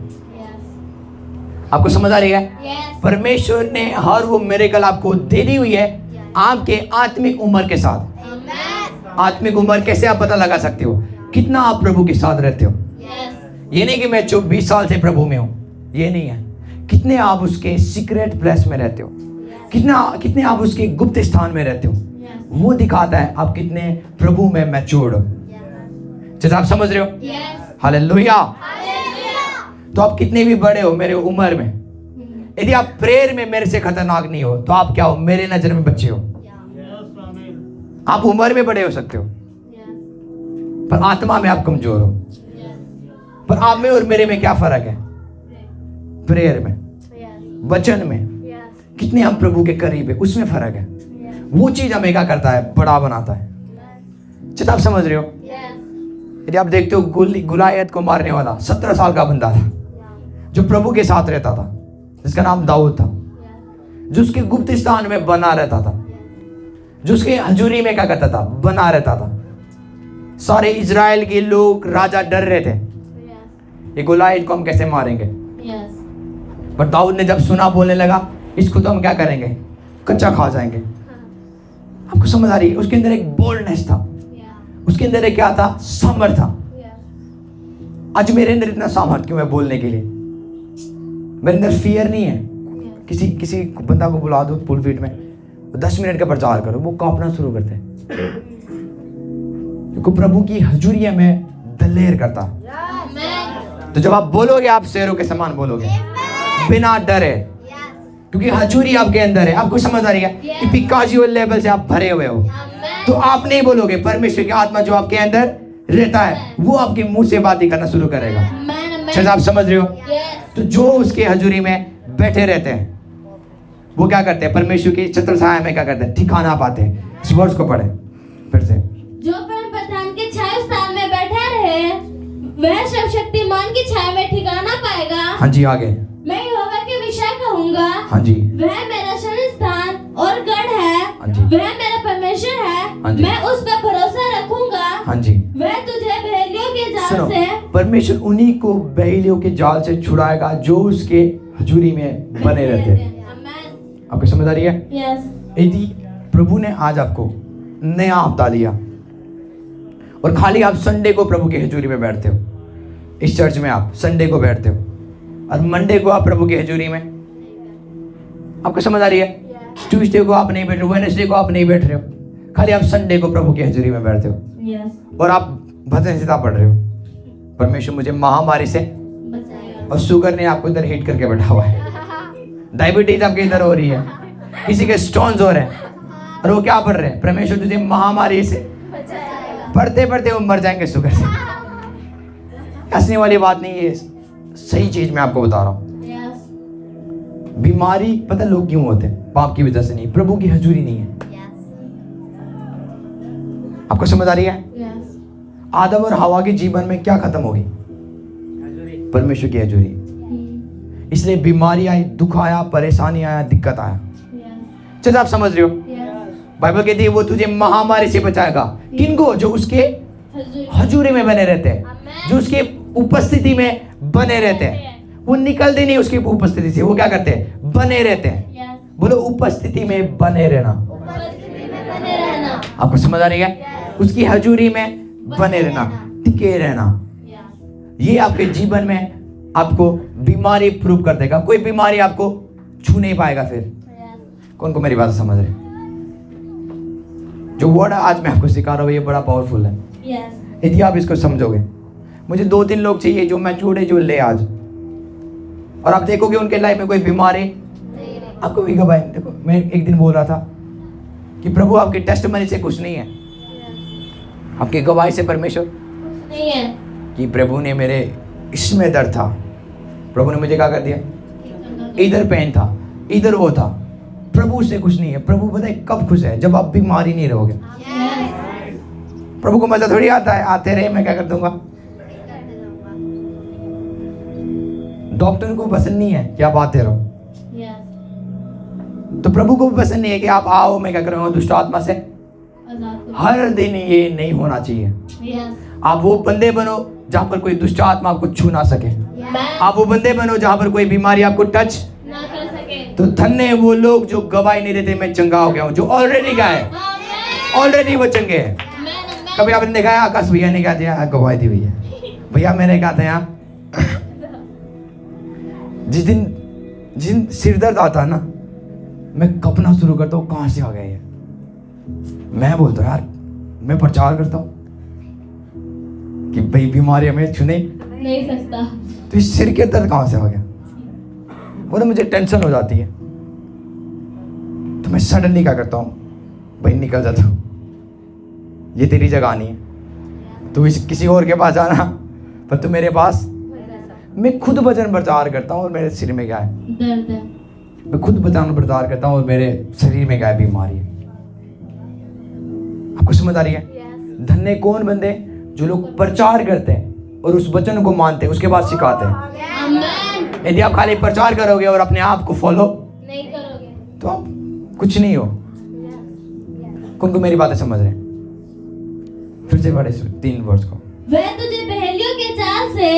आपको समझ आ रही है? परमेश्वर ने हर वो मिरेकल आपको दे दी हुई है आपके आत्मिक उम्र के साथ। आत्मिक उम्र कैसे आप पता लगा सकते हो? कितना आप प्रभु के साथ रहते हो। ये नहीं कि मैं 20 साल से प्रभु में हूं, ये नहीं है। कितने आप उसके सीक्रेट प्लेस में रहते हो, कितने आप उसके गुप्त स्थान में रहते हो, वो दिखाता है आप कितने प्रभु में मैच्योर्ड हो। जैसे आप समझ रहे हो? हालेलुया। तो आप कितने भी बड़े हो मेरे उम्र में, यदि आप प्रेयर में मेरे से खतरनाक नहीं हो तो आप क्या हो? मेरे नजर में बच्चे हो। आप उम्र में बड़े हो सकते हो पर आत्मा में आप कमजोर हो। पर आप में और मेरे में क्या फर्क है? प्रेयर में, वचन में कितने हम प्रभु के करीब है, उसमें फर्क है। वो चीज हमें क्या करता है? बड़ा बनाता है। जब आप समझ रहे हो? यदि आप देखते हो गुलायत को मारने वाला 17 साल का बंदा था जो प्रभु के साथ रहता था, जिसका नाम दाऊद था, जो उसके गुप्त स्थान में बना रहता था, जो उसके हजूरी में क्या करता था? बना रहता था। सारे इजराइल के लोग, राजा डर रहे थे ये गुलायत को हम कैसे मारेंगे। पर दाऊद ने जब सुना, बोलने लगा इसको तो हम क्या करेंगे? कच्चा खा जाएंगे। आपको समझ आ रही है? उसके अंदर एक बोल्डनेस था, उसके अंदर एक क्या था? सामर्थ था। आज मेरे अंदर इतना सामर्थ क्यों है बोलने के लिए? मेरे अंदर फियर नहीं है। किसी बंदा को बुला दो पुलपिट में, 10 मिनट का प्रचार करो, वो कांपना शुरू करते हैं, क्योंकि प्रभु की हजूरी में दलेर करता। तो जब आप बोलोगे आप शेरों के समान बोलोगे बिना डरे, क्योंकि हजूरी आपके अंदर है। आपको समझ आ रही है? पिकाजियो लेवल से आप भरे हुए हो, तो आप नहीं बोलोगे, परमेश्वर की आत्मा जो आपके अंदर रहता है वो आपके मुंह से बातें करना शुरू करेगा। शायद आप समझ रहे हो? तो जो उसके हजूरी में बैठे रहते हैं वो क्या करते हैं? परमेश्वर की छत्र छाया में क्या करते हैं? ठिकाना पाते हैं। इस वर्ष को पढ़े फिर से। जो परम प्रधान के छाया स्थान में बैठा रहे वह सर्वशक्तिमान की छाया में ठिकाना पाएगा। हाँ जी, आगे। मैं यहोवा के विषय कहूंगा, हाँ जी, वह मेरा शरण स्थान और गढ़ है, हाँ जी, वह मेरा परमेश्वर है, हाँ जी, मैं उस पर भरोसा रखूंगा। हाँ जी। वह तुझे बहेलियों के जाल सुनो, से, परमेश्वर उन्हीं को बहेलियों के जाल से छुड़ाएगा जो उसके हजूरी में बने रहते हैं। आपको समझ आ रही है? यदि प्रभु ने आज आपको नया हफ्ता दिया और खाली आप संडे को प्रभु की हजूरी में बैठते हो, इस चर्च में आप संडे को बैठते हो और मंडे को आप प्रभु की हजूरी में, आपको समझ आ रही है? ट्यूसडे को आप नहीं बैठ रहे हो, वेडनेसडे को आप नहीं बैठ रहे हो, खाली आप संडे को प्रभु की हजूरी में बैठते हो और आप भजन संहिता पढ़ रहे हो। परमेश्वर मुझे महामारी से, और शुगर ने आपको इधर हिट करके बैठा हुआ है, डायबिटीज आपके इधर हो रही है, किसी के स्टोन्स हो रहे हैं और वो क्या पढ़ रहे हैं? परमेश्वर तुझे महामारी से, पढ़ते पढ़ते वो मर जाएंगे शुगर से। हंसने वाली बात नहीं है, सही चीज मैं आपको बता रहा हूँ। बीमारी पता लोग क्यों होते हैं? पाप की वजह से नहीं, प्रभु की हजूरी नहीं है। आपको समझ आ रही है? आदम और हवा के जीवन में क्या खत्म होगी? परमेश्वर की हजूरी। इसलिए बीमारी आई, दुख आया, परेशानी आया, दिक्कत आया। चलो आप समझ रहे हो? बाइबल कहती है वो तुझे महामारी से बचाएगा। किनको? जो उसके हजूरी में बने रहते हैं, जो उसके उपस्थिति में बने रहते हैं। वो निकलते नहीं उसकी उपस्थिति से, वो क्या करते हैं? बने रहते हैं। बोलो उपस्थिति में बने रहना। आपको समझ आ रही है? उसकी हजूरी में बने रहना, टिके रहना। ये आपके जीवन में आपको बीमारी प्रूव कर देगा। कोई बीमारी आपको छू नहीं पाएगा। फिर कौन को मेरी बात समझ रहे? जो वर्ड आज मैं आपको सिखा रहा हूँ ये बड़ा पावरफुल है। यदि आप इसको समझोगे, मुझे 2-3 लोग चाहिए जो मैच्योर जो ले आज, और आप देखोगे उनके लाइफ में कोई बीमारी आपको भी घबराए। देखो, मैं एक दिन बोल रहा था कि प्रभु आपकी टेस्टमनी से कुछ नहीं है, आपकी गवाही से परमेश्वर नहीं है कि प्रभु ने मेरे इसमें दर्द था, प्रभु ने मुझे क्या कर दिया, इधर पेन था, इधर वो था। प्रभु से कुछ नहीं है। प्रभु पता है कब खुश है? जब आप बीमारी नहीं रहोगे। प्रभु को मजा थोड़ी आता है, आते रहे मैं क्या कर दूंगा। डॉक्टर को पसंद नहीं है कि आप आते रहो, तो प्रभु को पसंद नहीं है कि आप आओ मैं क्या करूंगा दुष्ट आत्मा से हर दिन। ये नहीं होना चाहिए। आप वो बंदे बनो जहां पर कोई दुष्ट आत्मा आपको छू ना सके। आप वो बंदे बनो जहां पर कोई बीमारी आपको टच ना कर सके। तो धन्य है वो लोग जो गवाही नहीं देते मैं चंगा हो गया हूं, जो ऑलरेडी गए, ऑलरेडी वो चंगे हैं। कभी आपने देखा है आकाश भैया ने क्या दिया, गवाही दी भैया, भैया मैंने कहा था यहाँ जिस दिन सिर दर्द आता ना, मैं कपना शुरू करता हूँ कहाँ से आ गया ये। मैं बोलता हूँ यार, मैं प्रचार करता हूँ कि भाई बीमारी हमें छूने नहीं सकता, तो इस सिर के दर्द कहाँ से आ गया। वो तो मुझे टेंशन हो जाती है, तो मैं सडनली क्या करता हूँ, भाई निकल जाता हूँ, ये तेरी जगह नहीं है, तू इस किसी और के पास जाना, पर तू मेरे पास। मैं खुद वचन प्रचार करता हूँ और मेरे सिर में क्या है, दर्द है। मैं खुद वचन प्रचार करता हूँ और मेरे शरीर में क्या है, बीमारी है। आपको समझ आ रही है? धन्य कौन बंदे जो लोग प्रचार करते हैं और उस वचन को मानते हैं, उसके बाद सिखाते हैं। आमीन। यदि आप खाली प्रचार करोगे और अपने आप को फॉलो नहीं करोगे तो आप कुछ नहीं हो। कौन को मेरी बातें समझ रहे हैं? फिर से पढ़े 3 वर्ष को। वह तुझे पहेलियों के जाल से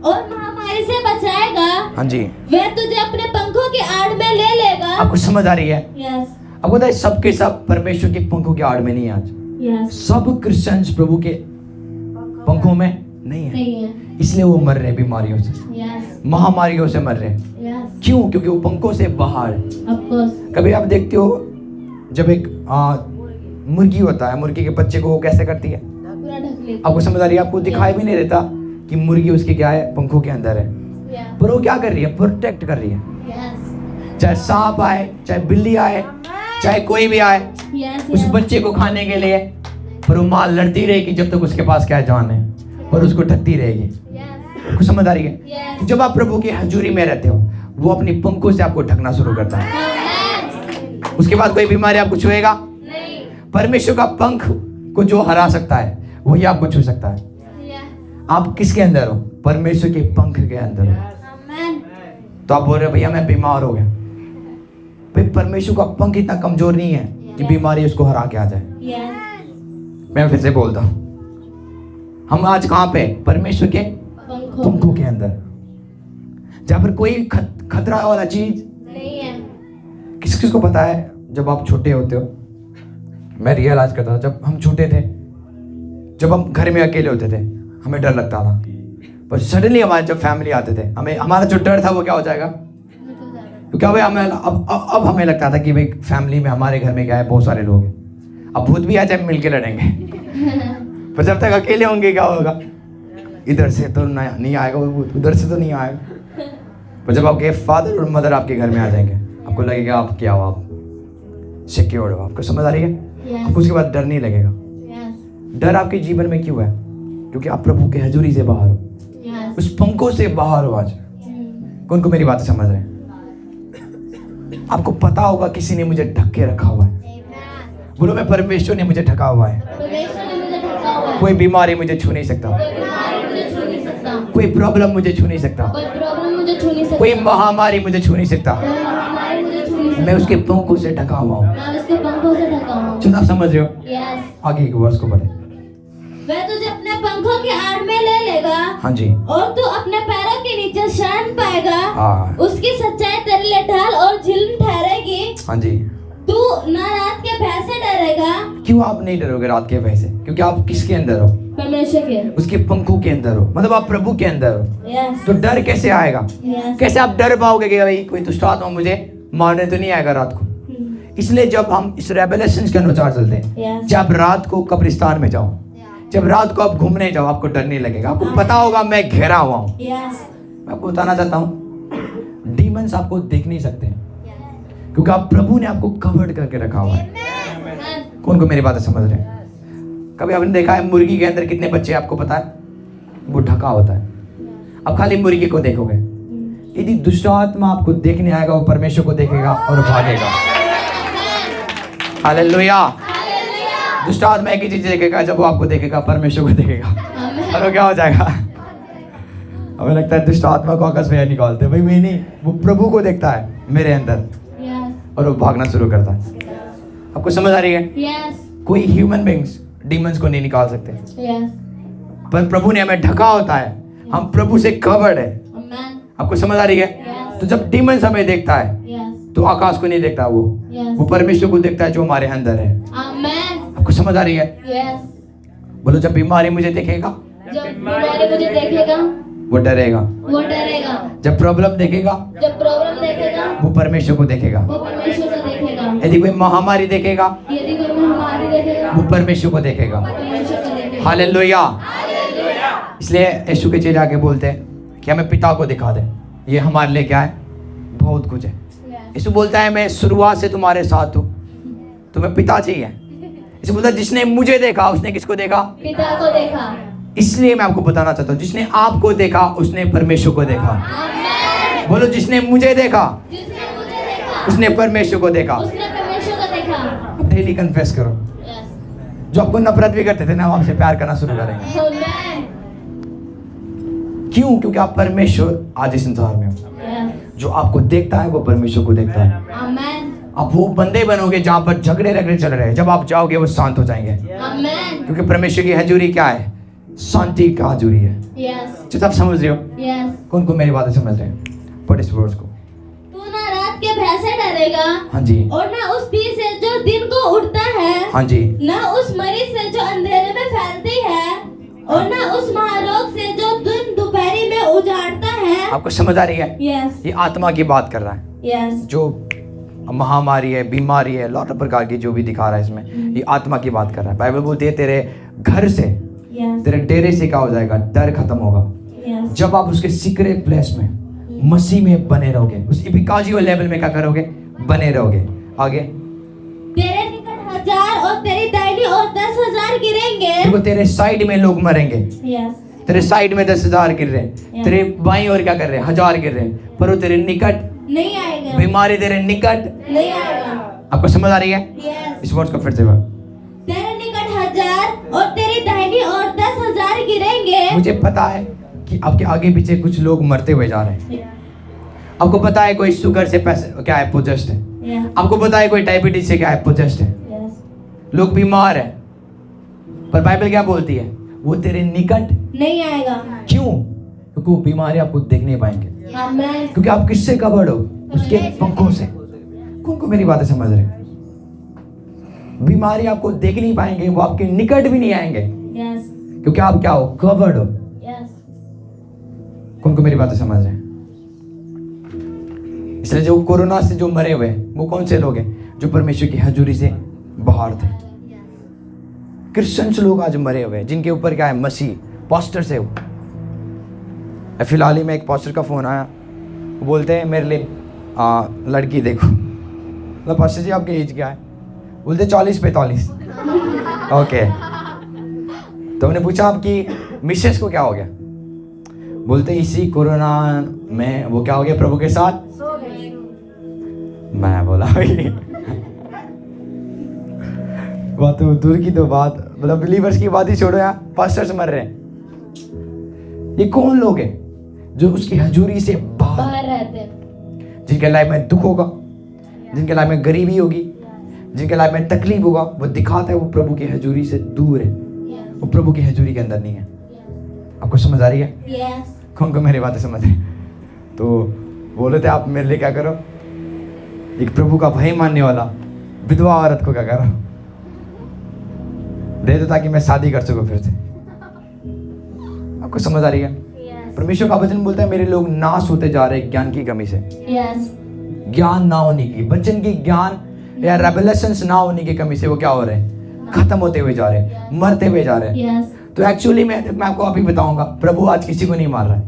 और महामारी से बचाएगा। हाँ जी, वह तुझे अपने पंखों की आड़ में ले लेगा। आपको समझ आ रही है? यस आपको पता है सबके सब परमेश्वर के पंखों की आड़ में नहीं है। आज यस सब क्रिश्चियंस प्रभु के पंखों में नहीं है, नहीं है। इसलिए वो मर रहे हैं बीमारियों से, यस महामारियों से मर रहे हैं। यस क्यों? क्योंकि वो पंखों से बाहर है। Of course. कभी आप देखते हो जब एक मुर्गी होता है, मुर्गी के बच्चे को वो कैसे करती है, पूरा ढक लेती आपको समझ आ रही है? आपको दिखाई भी नहीं देता कि मुर्गी उसकी क्या है, पंखों के अंदर है, है। पर वो क्या कर रही है, प्रोटेक्ट कर रही है। यस चाहे सांप आए, चाहे बिल्ली आए, चाहे कोई भी आए यस उस बच्चे को खाने के लिए, पर वो माँ लड़ती रहेगी जब तक उसके पास क्या जान है, और उसको ढकती रहेगी। यस आपको समझ आ रही है? यस। जब आप प्रभु की हजूरी में रहते हो, वो अपनी पंखों से आपको ढकना शुरू करता है। आमीन। उसके बाद कोई बीमारी आपको छुएगा नहीं। परमेश्वर का पंख को जो हरा सकता है वही आपको छू सकता है। यस आप किसके अंदर हो? परमेश्वर के पंख के अंदर हो। आमीन। तो आप बोल रहे हो भैया मैं बीमार हो गया, भाई परमेश्वर का पंख इतना कमजोर नहीं है कि बीमारी उसको हरा के आ जाए। यस मैं फिर से बोलता हूँ, हम आज कहाँ पे? परमेश्वर के पंखों पंखों के अंदर, जहाँ पर कोई खतरा वाला चीज नहीं है। किस किस को पता है? जब आप छोटे होते हो, मैं रियलाइज करता था जब हम छोटे थे, जब हम घर में अकेले होते थे, हमें डर लगता था, पर सडनली हमारे जब फैमिली आते थे, हमें हमारा जो डर था वो क्या हो जाएगा, क्योंकि भाई हमें अब हमें लगता था कि भाई फैमिली में हमारे घर में क्या है, बहुत सारे लोग हैं, अब भूत भी आ जाए मिलके लड़ेंगे। पर जब तक अकेले होंगे क्या होगा, इधर से तो नहीं आएगा वो भूत, उधर से तो नहीं आएगा। पर जब आपके फादर और मदर आपके घर में आ जाएंगे, आपको लगेगा आप क्या हो, आप सिक्योर हो। आपको समझ आ रही है? आपको उसके बाद डर नहीं लगेगा। यस डर आपके जीवन में क्यों है? क्योंकि आप प्रभु के हजूरी से बाहर हो, यस। उस पंखों से बाहर हो। आज कौन को मेरी बातें समझ रहे हैं? आपको पता होगा किसी ने मुझे ढक के रखा हुआ है। बोलो मैं, परमेश्वर ने मुझे ढका हुआ है, परमेश्वर ने मुझे ढका हुआ है। कोई बीमारी मुझे छू नहीं सकता, कोई बीमारी मुझे छू नहीं सकता। कोई प्रॉब्लम मुझे छू नहीं सकता, कोई प्रॉब्लम मुझे छू नहीं सकता। कोई महामारी मुझे छू नहीं सकता। कोई महामारी मुझे छू नहीं सकता। मैं उसके पंखों से ढका हुआ हूँ। मैं उसके पंखों से ढका हूँ। चलो आप समझ रहे हो? यस। आगे एक वर्ष को पढ़े। वह तुझे अपने पंखों की आड़ में ले लेगा। हाँ जी, और तू अपने पैरों के नीचे शरण पाएगा। हाँ उसकी सच्चाई तेरे लिए ढाल और झिल्म ठहरेगी। हाँ जी। तू ना रात के भय से डरेगा। क्यों आप नहीं डरोगे रात के भय से? क्योंकि आप किसके अंदर हो? परमेश्वर के। उसके पंखों के अंदर हो, मतलब आप प्रभु के अंदर हो। यस तो डर कैसे आएगा? यस कैसे आप डर पाओगे कि भाई कोई दुष्ट आत्मा मुझे मारने तो नहीं आएगा रात को? इसलिए जब हम इस रेवलेशन के अनुसार चलते हैं, यस जब रात को कब्रिस्तान में जाओ, जब रात को आप घूमने जाओ, आपको डर नहीं लगेगा। आपको पता होगा मैं घेरा हुआ हूँ। यस मैं आपको बताना चाहता हूँ, डीमंस आपको देख नहीं सकते क्योंकि आप प्रभु ने आपको कवर्ड करके रखा हुआ है। कौन को मेरी बातें समझ रहे हैं? कभी आपने देखा है मुर्गी के अंदर कितने बच्चे, आपको पता है? वो ढका होता है। अब खाली मुर्गी को देखोगे, यदि दुष्ट आत्मा आपको देखने आएगा, वो परमेश्वर को देखेगा और भागेगा। हालेलुया। दुष्ट आत्मा एक ही चीज देखेगा, जब वो आपको देखेगा, परमेश्वर को देखेगा, और वो क्या हो जाएगा? हमें लगता है दुष्ट आत्मा को आकाश में निकालते, भाई मैं नहीं, वो प्रभु को देखता है मेरे अंदर और वो भागना शुरू करता है। आपको समझ आ रही है? यस कोई ह्यूमन बींग्स डीमंस को नहीं निकाल सकते, यस पर प्रभु ने हमें ढका होता है, हम प्रभु से कवर्ड है। आमेन आपको समझ आ रही है? यस तो जब डीमंस हमें देखता है यस तो आकाश को नहीं देखता, वो यस परमेश्वर को देखता है जो हमारे अंदर है। आमेन आपको समझ आ रही है? यस बोलो, जब बीमारी मुझे देखेगा जब बीमारी मुझे देखेगा वो डरेगा, वो डरेगा, जब प्रॉब्लम देखेगा जब प्रॉब्लम देखेगा वो परमेश्वर को देखेगा, वो परमेश्वर को देखेगा, यदि कोई महामारी देखेगा यदि कोई महामारी देखेगा वो परमेश्वर को देखेगा। परमेश्वर को देखेगा। हालेलुया। इसलिए यीशु के चेले आके बोलते हैं कि हमें पिता को दिखा दे, ये हमारे लिए क्या है? बहुत कुछ है। यीशु बोलता है मैं शुरुआत से तुम्हारे साथ हूँ, तुम्हें पिता चाहिए। यीशु बोलता है जिसने मुझे देखा उसने किसको देखा? पिता को देखा। इसलिए मैं आपको बताना चाहता हूँ, जिसने आपको देखा उसने परमेश्वर को देखा। आमेन। बोलो, जिसने मुझे देखा जिसने मुझे देखा उसने परमेश्वर को देखा। उसने परमेश्वर को देखा। डेली कन्फेस करो, यस जो आपको नफरत भी करते थे ना, वो आपसे प्यार करना शुरू करेंगे। आमेन क्यों? क्योंकि आप परमेश्वर आज इस संसार में हो। यस जो आपको देखता है वो परमेश्वर को देखता है। आमेन आप वो बंदे बनोगे जहाँ पर झगड़े रगड़े चल रहे हैं, जब आप जाओगे वो शांत हो जाएंगे, आमेन क्योंकि परमेश्वर की हजूरी क्या है? शांति का हजूरी है। यस जो आप समझ रहे हो? यस कौन को मेरी बातें समझ रहे हैं? पढ़ इस वर्ड्स को। तू ना रात के भय से डरेगा हाँ जी, और ना उस तीर से जो दिन को उड़ता है, हाँ जी, ना उस मरीज से जो अंधेरे में फैलती है, और ना उस महारोग से जो दिन दोपहरी में उजाड़ता है। आपको समझ आ रही है? यस ये आत्मा की बात कर रहा है, यस जो महामारी है, बीमारी है, लौट प्रकार की जो भी दिखा रहा है इसमें, ये आत्मा की बात कर रहा है। बाइबल बोलती है तेरे घर से, यस तेरे डेरे से क्या हो जाएगा? डर खत्म होगा। यस जब आप उसके सीक्रेट प्लेस में मसीह में बने रहोगे, उस इपिकाजियो लेवल में क्या करोगे? बने रहोगे। आगे, तेरे निकट 1000 और तेरी दाहिनी ओर 10,000 गिरेंगे। देखो तेरे साइड में लोग मरेंगे, यस तेरे साइड में 10,000 गिर रहे हैं, तेरे बाईं ओर क्या कर रहे हैं? 1000 गिर रहे हैं, पर वो तेरे निकट, नहीं आएगा, बीमारी तेरे निकट। नहीं आएगा। आपको समझ आ रही है? यस इस वर्ड को फिर से पढ़ो। तेरे निकट 1000 और तेरी दाहिनी ओर 10,000 गिरेंगे। मुझे पता है कि आपके आगे पीछे कुछ लोग मरते हुए जा रहे हैं। आपको पता है कोई शुगर से पैसे क्या है? पोजेस्ट है। यस आपको पता है कोई डायबिटीज से क्या है? पोजेस्ट है। यस लोग बीमार है, पर बाइबल क्या बोलती है? वो तेरे निकट नहीं आएगा। क्यों? क्योंकि वो बीमारी आपको देख नहीं पाएंगे, आमेन क्योंकि आप किससे कवर्ड हो? उसके पंखों से। कौन को मेरी बातें समझ रहे? बीमारी आपको देख नहीं पाएंगे, वो आपके निकट भी नहीं आएंगे, यस क्योंकि आप क्या हो? कवर्ड हो। यस कौन को मेरी बातें समझ रहे हैं? इसलिए जो कोरोना से जो मरे हुए हैं, वो कौन से लोग हैं? जो परमेश्वर की हजूरी से बाहर थे। क्रिश्चियंस लोग आज मरे हुए हैं, जिनके ऊपर क्या है? मसीह पास्टर से। फिलहाल ही में एक पास्टर का फोन आया, वो बोलते हैं मेरे लिए लड़की देखो। मतलब पास्टर जी आपकी एज क्या है? बोलते 40-45। ओके, तो हमने पूछा आपकी मिसेस को क्या हो गया? बोलते इसी कोरोना में वो क्या हो गया? प्रभु के साथ। मैं बोला भाई बात तो दूर की तो बात, मतलब बिलीवर्स की बात ही छोड़ो, यार पास्टर्स मर रहे हैं। ये कौन लोग हैं जो उसकी हजूरी से बाहर, बाहर रहते हैं। जिनके लाइफ में दुख होगा, जिनके लाइफ में गरीबी होगी, जिनके लाइफ में तकलीफ होगा, वो दिखाता है वो प्रभु की हजूरी से दूर है, वो प्रभु की हजूरी के अंदर नहीं है। आपको समझ आ रही है? यस कौन को मेरी बातें समझ है? तो बोले थे आप मेरे लिए क्या करो? एक प्रभु का भय मानने वाला विधवा औरत को क्या करो? दे दो ताकि मैं शादी कर सकूं फिर से। आपको समझ आ रही है? परमेश्वर का वचन बोलता है मेरे लोग नाश होते जा रहे हैं ज्ञान की कमी से। ज्ञान ना होने की, वचन की ज्ञान या रेवलेशंस ना होने की कमी से वो क्या हो रहे हैं? खत्म होते हुए जा रहे हैं, मरते हुए जा रहे हैं। तो एक्चुअली मैं आपको अभी बताऊंगा, प्रभु आज किसी को नहीं मार रहा है।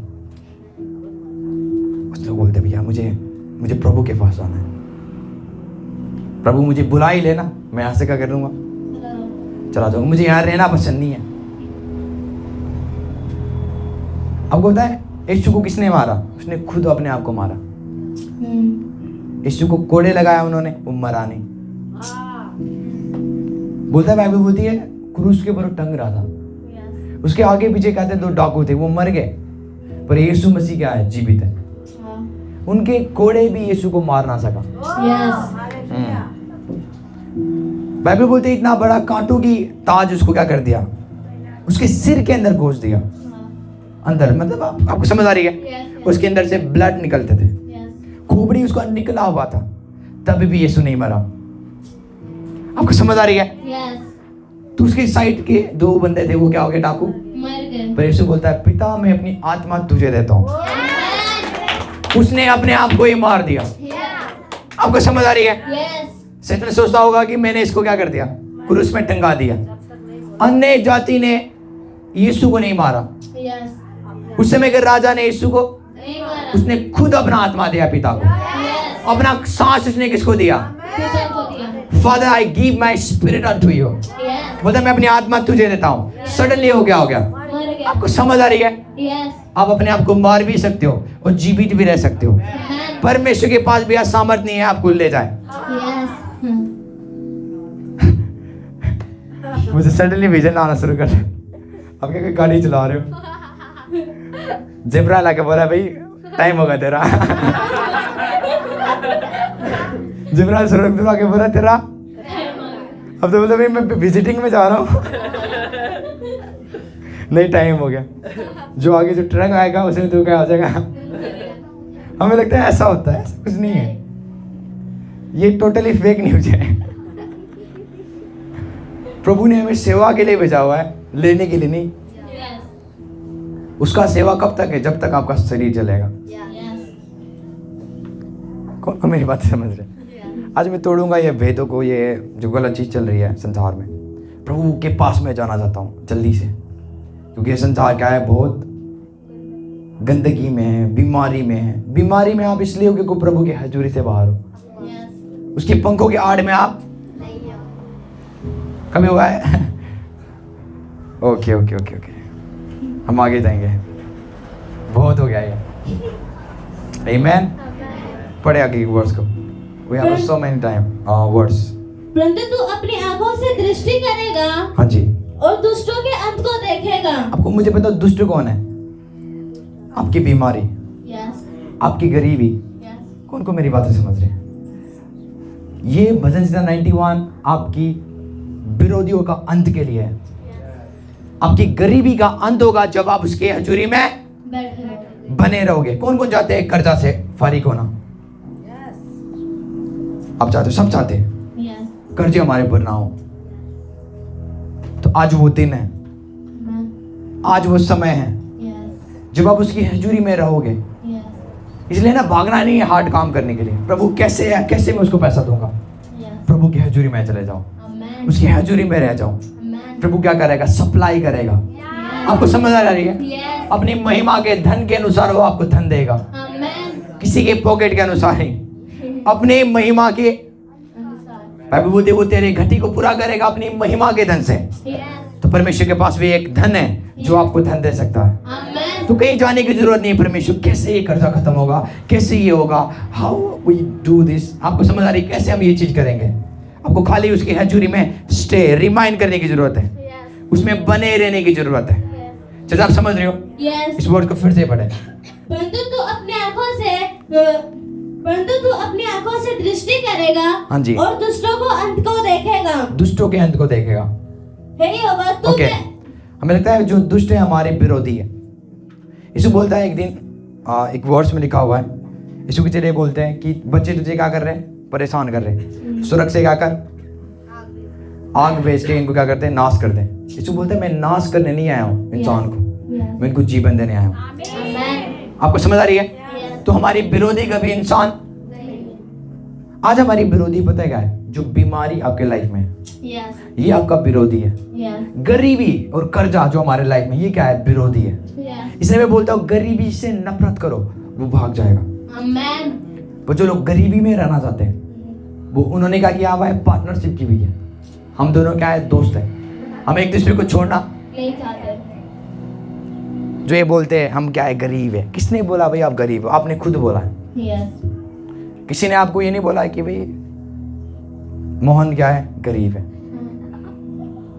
कुछ लोग बोलते भैया मुझे प्रभु के पास आना है, प्रभु मुझे बुला ही लेना, मैं यहाँ से क्या कर लूंगा, चला जाऊंगा, मुझे यहाँ रहना पसंद नहीं है। आपको पता है यीशु को किसने मारा? उसने खुद अपने आप को मारा। यीशु को कोड़े लगाया उन्होंने, वो मरा नहीं। बोलता है, बाइबल बोलती है क्रूस के ऊपर टंग रहा था, उसके आगे पीछे कहते 2 डाकू थे, वो मर गए, पर यीशु मसीह क्या है? जीवित है। उनके कोड़े भी यीशु को मार ना सका। बाइबल बोलते है इतना बड़ा कांटों की ताज उसको क्या कर दिया? उसके सिर के अंदर घोष दिया। अंदर मतलब आपको समझ आ रही है? उसके अंदर से ब्लड निकलते थे, खोपड़ी उसका निकला हुआ था, तभी भी यीशु नहीं मरा। आपको समझ आ रही है? तो उसके साइड के 2 बंदे थे, वो क्या हो गए? डाकू, मर गए। पर यीशु बोलता है पिता मैं अपनी आत्मा तुझे देता हूँ। उसने अपने आप को ही मार दिया। आपको समझ आ रही है? शैतान सोचता होगा कि मैंने इसको क्या कर दिया? क्रूस में टंगा दिया। अन्य जाति ने यीशु को नहीं मारा। उस समय के राजा ने यीशु को, उसने खुद अपना आत्मा दिया पिता को। अपना सांस उसने किसको दिया? Father I give my spirit unto you. बोलता मैं अपनी आत्मा तुझे देता हूँ। सडनली हो गया आपको समझ आ रही है? आप अपने आप को मार भी सकते हो और जीवित भी रह सकते हो। परमेश्वर के पास भी सामर्थ नहीं है आपको ले जाए। मुझे सडनली विजन आना शुरू कर, अब क्या गाड़ी चला रहे हो? जिब्रा लाके बोला भाई टाइम होगा तेरा। जिब्रा सुरक्षित आके बोला तेरा, अब तो बोलते भाई मैं विजिटिंग में जा रहा हूँ। नहीं टाइम हो गया, जो आगे जो ट्रक आएगा उसमें तो क्या हो जाएगा। हमें लगता है ऐसा होता है, ऐसा कुछ नहीं है, ये टोटली फेक न्यूज है। प्रभु ने हमें सेवा के लिए भेजा हुआ है, लेने के लिए नहीं। उसका सेवा कब तक है? जब तक आपका शरीर चलेगा। कौन मेरी बात समझ रहे? आज मैं तोड़ूंगा ये भेदों को, ये जो गलत चीज चल रही है संसार में। प्रभु के पास में जाना चाहता हूँ जल्दी से, क्योंकि ये संसार क्या है? बहुत गंदगी में है, बीमारी में है। बीमारी में आप इसलिए हो क्योंकि प्रभु की हजूरी से बाहर हो। उसके पंखों के आड़ में आप कभी हुआ है? ओके ओके ओके ओके, हम आगे जाएंगे, बहुत हो गया ये। आमीन। पढ़े आगे वर्ड्स को। We have so many time words. परंतु तू अपनी आंखों से दृष्टि करेगा, हाँ जी, और दुष्टों के अंत को देखेगा। आपको मुझे पता दुष्ट कौन है? आपकी बीमारी, आपकी गरीबी। कौन को मेरी बातें समझ रहे हैं? ये भजन संहिता 91 आपकी विरोधियों का अंत के लिए है। आपकी गरीबी का अंत होगा जब आप उसके हजूरी में बने रहोगे। कौन कौन चाहते हैं कर्जा से फारिग होना? आप चाहते हो? सब चाहते हैं कर्जे हमारे ऊपर ना हो। तो आज वो दिन है, आज वो समय है जब आप उसकी हजूरी में रहोगे। इसलिए ना भागना नहीं है हार्ड काम करने के लिए। प्रभु कैसे है, कैसे मैं उसको पैसा दूंगा? प्रभु की हजूरी में चले जाओ, उसकी हजूरी में रह जाओ। प्रभु क्या करेगा? सप्लाई करेगा। आपको समझ आ रही है? अपनी महिमा के धन के अनुसार वो आपको धन देगा, किसी के पॉकेट के अनुसार नहीं, अपने महिमा के। बाइबल बोलती है वो तेरे घटी को पूरा करेगा अपनी महिमा के धन से। तो परमेश्वर के पास भी एक धन है जो आपको धन दे सकता है। तो कहीं जाने की जरूरत नहीं है। परमेश्वर कैसे ये कर्जा खत्म होगा, कैसे ये होगा, हाउ वी डू दिस। आपको समझ आ रही है कैसे हम ये चीज करेंगे? आपको खाली उसकी हजूरी में स्टे रिमाइंड करने की जरूरत है, उसमें बने रहने की जरूरत है। चलो आप समझ रहे हो? इस वर्ड को फिर से पढ़े। परंतु तू अपनी आंखों से दृष्टि करेगा, हाँ जी, और दुष्टों को अंत को देखेगा। दुष्टों के अंत को देखेगा। यही होगा। ओके, हमें लगता है जो दुष्ट है हमारे विरोधी है। यीशु बोलता है एक दिन, एक वर्ड्स में लिखा हुआ है, यीशु के चेले बोलते हैं कि बच्चे तुझे क्या कर रहे हैं? परेशान कर रहे हैं। सुरख से क्या कर? आग भेज के इनको क्या करते हैं? नाश कर दें। यीशु बोलते हैं मैं नाश करने नहीं आया हूँ इंसान को, मैं इनको जीवन देने आया हूँ। Amen. आपको समझ आ रही है? Yes. तो हमारी विरोधी कभी इंसान, आज हमारी विरोधी पता है क्या है? जो बीमारी आपके लाइफ में है, Yes. ये आपका विरोधी है। Yes. गरीबी और कर्जा जो हमारे लाइफ में, ये क्या है? विरोधी है। Yes. इसलिए मैं बोलता हूँ गरीबी से नफरत करो, वो भाग जाएगा। Amen. वो जो लोग गरीबी में रहना चाहते हैं, वो उन्होंने क्या किया हुआ है? पार्टनरशिप की भी है। हम दोनों क्या है? दोस्त है। हम एक दूसरे को छोड़ना नहीं चाहते। जो ये बोलते हैं हम क्या है? गरीब है। किसने बोला भाई आप गरीब हो? आपने खुद बोला है। Yes. किसी ने आपको ये नहीं बोला है कि भाई मोहन क्या है? गरीब है।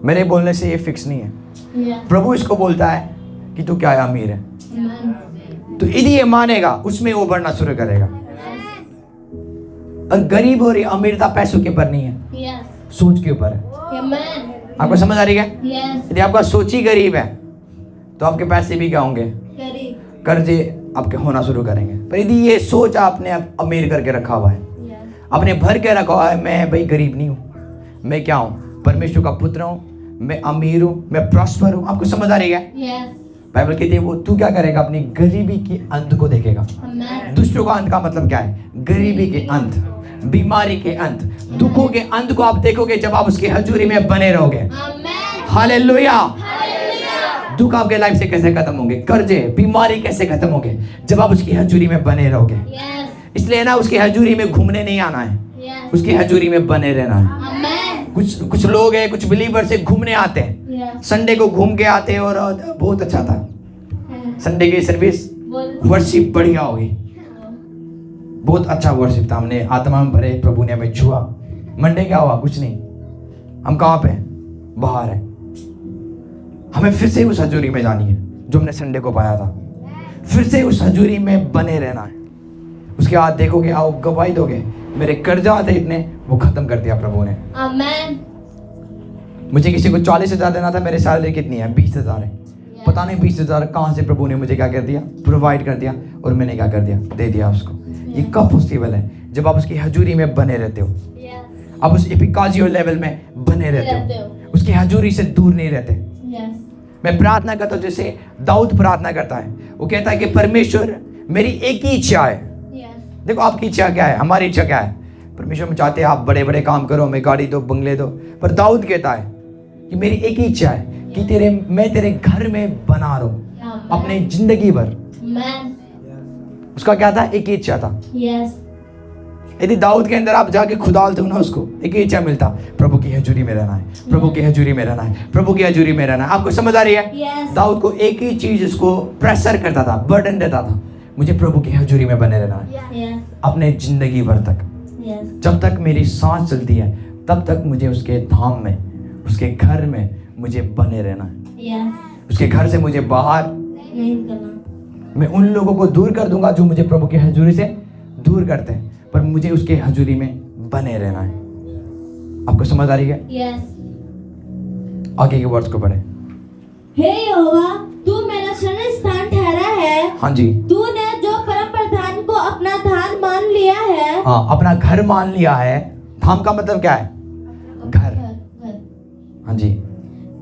मेरे बोलने से ये फिक्स नहीं है। Yes. प्रभु इसको बोलता है कि तू क्या है? अमीर है। Amen. तो यदि ये मानेगा, उसमें वो बढ़ना शुरू करेगा। और गरीब और अमीरता पैसों के ऊपर नहीं है, Yes. सोच के ऊपर है। Amen. आपको समझ आ रही है? Yes. यदि आपका सोच ही गरीब है तो आपके पैसे भी क्या होंगे? गरीब। कर्जे आपके होना शुरू करेंगे। पर यदि ये सोच आपने अमीर करके रखा हुआ है, Yes. आपने भर के रखा हुआ है, मैं भाई गरीब नहीं हूँ, मैं क्या हूँ? परमेश्वर का पुत्र हूँ, मैं अमीर हूँ, मैं प्रॉस्पर हूँ। आपको समझ आ रही है? Yes. बाइबल कहती है वो तू क्या करेगा? अपनी गरीबी के अंत को देखेगा। Amen. दुष्टों का अंत का मतलब क्या है? गरीबी के अंत, बीमारी के अंत, दुखों के अंत को आप देखोगे जब आप उसकी हजूरी में बने रहोगे। Amen. हालेलुया। Hallelujah. दुख आपके लाइफ से कैसे खत्म होंगे? कर्जे, बीमारी कैसे खत्म होंगे? जब आप उसकी हजूरी में बने रहोगे। Yes. इसलिए ना उसकी हजूरी में घूमने नहीं आना है, Yes. उसकी हजूरी में बने रहना है। Amen. कुछ लोग हैं, कुछ बिलीवर से घूमने आते हैं, Yes. संडे को घूम के आते हैं और बहुत अच्छा था, संडे की सर्विस बोल। वर्शिप बढ़िया होगी, बहुत अच्छा वर्शिप था, हमने आत्मा में भरे, प्रभु ने हमें छुआ। मंडे क्या हुआ? कुछ नहीं। हम कहाँ पे? बाहर है। हमें फिर से उस हजूरी में जानी है जो हमने संडे को पाया था, फिर से उस हजूरी में बने रहना है। उसके बाद देखोगे, आओ गवाही दोगे, मेरे कर्जा थे इतने, वो खत्म कर दिया प्रभु ने। Amen. मुझे किसी को 40,000 देना था, मेरे सैलरी कितनी है? 20,000 है। पता नहीं 20,000 कहाँ से प्रभु ने मुझे क्या कर दिया? प्रोवाइड कर दिया, और मैंने क्या कर दिया? दे दिया उसको। ये कब पॉसिबल है? जब आप उसकी हजूरी में बने रहते हो, Yes. आप उस एपिकाजियो लेवल में बने रहते हो, उसकी हजूरी से दूर नहीं रहते। Yes. मैं प्रार्थना करता हूँ जैसे दाऊद प्रार्थना करता है, वो कहता है कि परमेश्वर मेरी एक ही इच्छा है। Yes. देखो आपकी इच्छा क्या है, हमारी इच्छा क्या है? परमेश्वर हम चाहते हैं आप बड़े बड़े काम करो, हमें गाड़ी दो, बंगले दो। पर दाऊद कहता है कि मेरी एक ही इच्छा है कि मैं तेरे घर में बना रहूं अपने जिंदगी भर। Amen. उसका क्या था? एक ही इच्छा था। Yes. यदि दाऊद के अंदर आप जाके खुदालते हो ना, उसको एक ही इच्छा मिलता, प्रभु की हजूरी में रहना है, प्रभु की हजूरी में रहना है, प्रभु की हजूरी में रहना है। आपको समझ आ रही है? Yes. दाऊद को एक ही चीज उसको प्रेशर करता था, बर्डन देता था, मुझे प्रभु की हजूरी में बने रहना है Yes. अपने जिंदगी भर तक। Yes. जब तक मेरी सांस चलती है तब तक मुझे उसके धाम में, उसके घर में मुझे बने रहना है। Yes. उसके घर से मुझे बाहर, नहीं करना। मैं उन लोगों को दूर कर दूंगा जो मुझे प्रभु की हजूरी से दूर करते हैं, पर मुझे उसके हजूरी में बने रहना है। आपको समझ आ रही है? Yes. आगे के वर्ड्स को पढ़े। हे यहोवा, तू मेरा शरण स्थान ठहरा है। हाँ जी, तूने जो परम प्रधान को अपना धाम मान लिया है। हाँ, अपना घर मान लिया है। धाम का मतलब क्या है? घर। हाँ जी,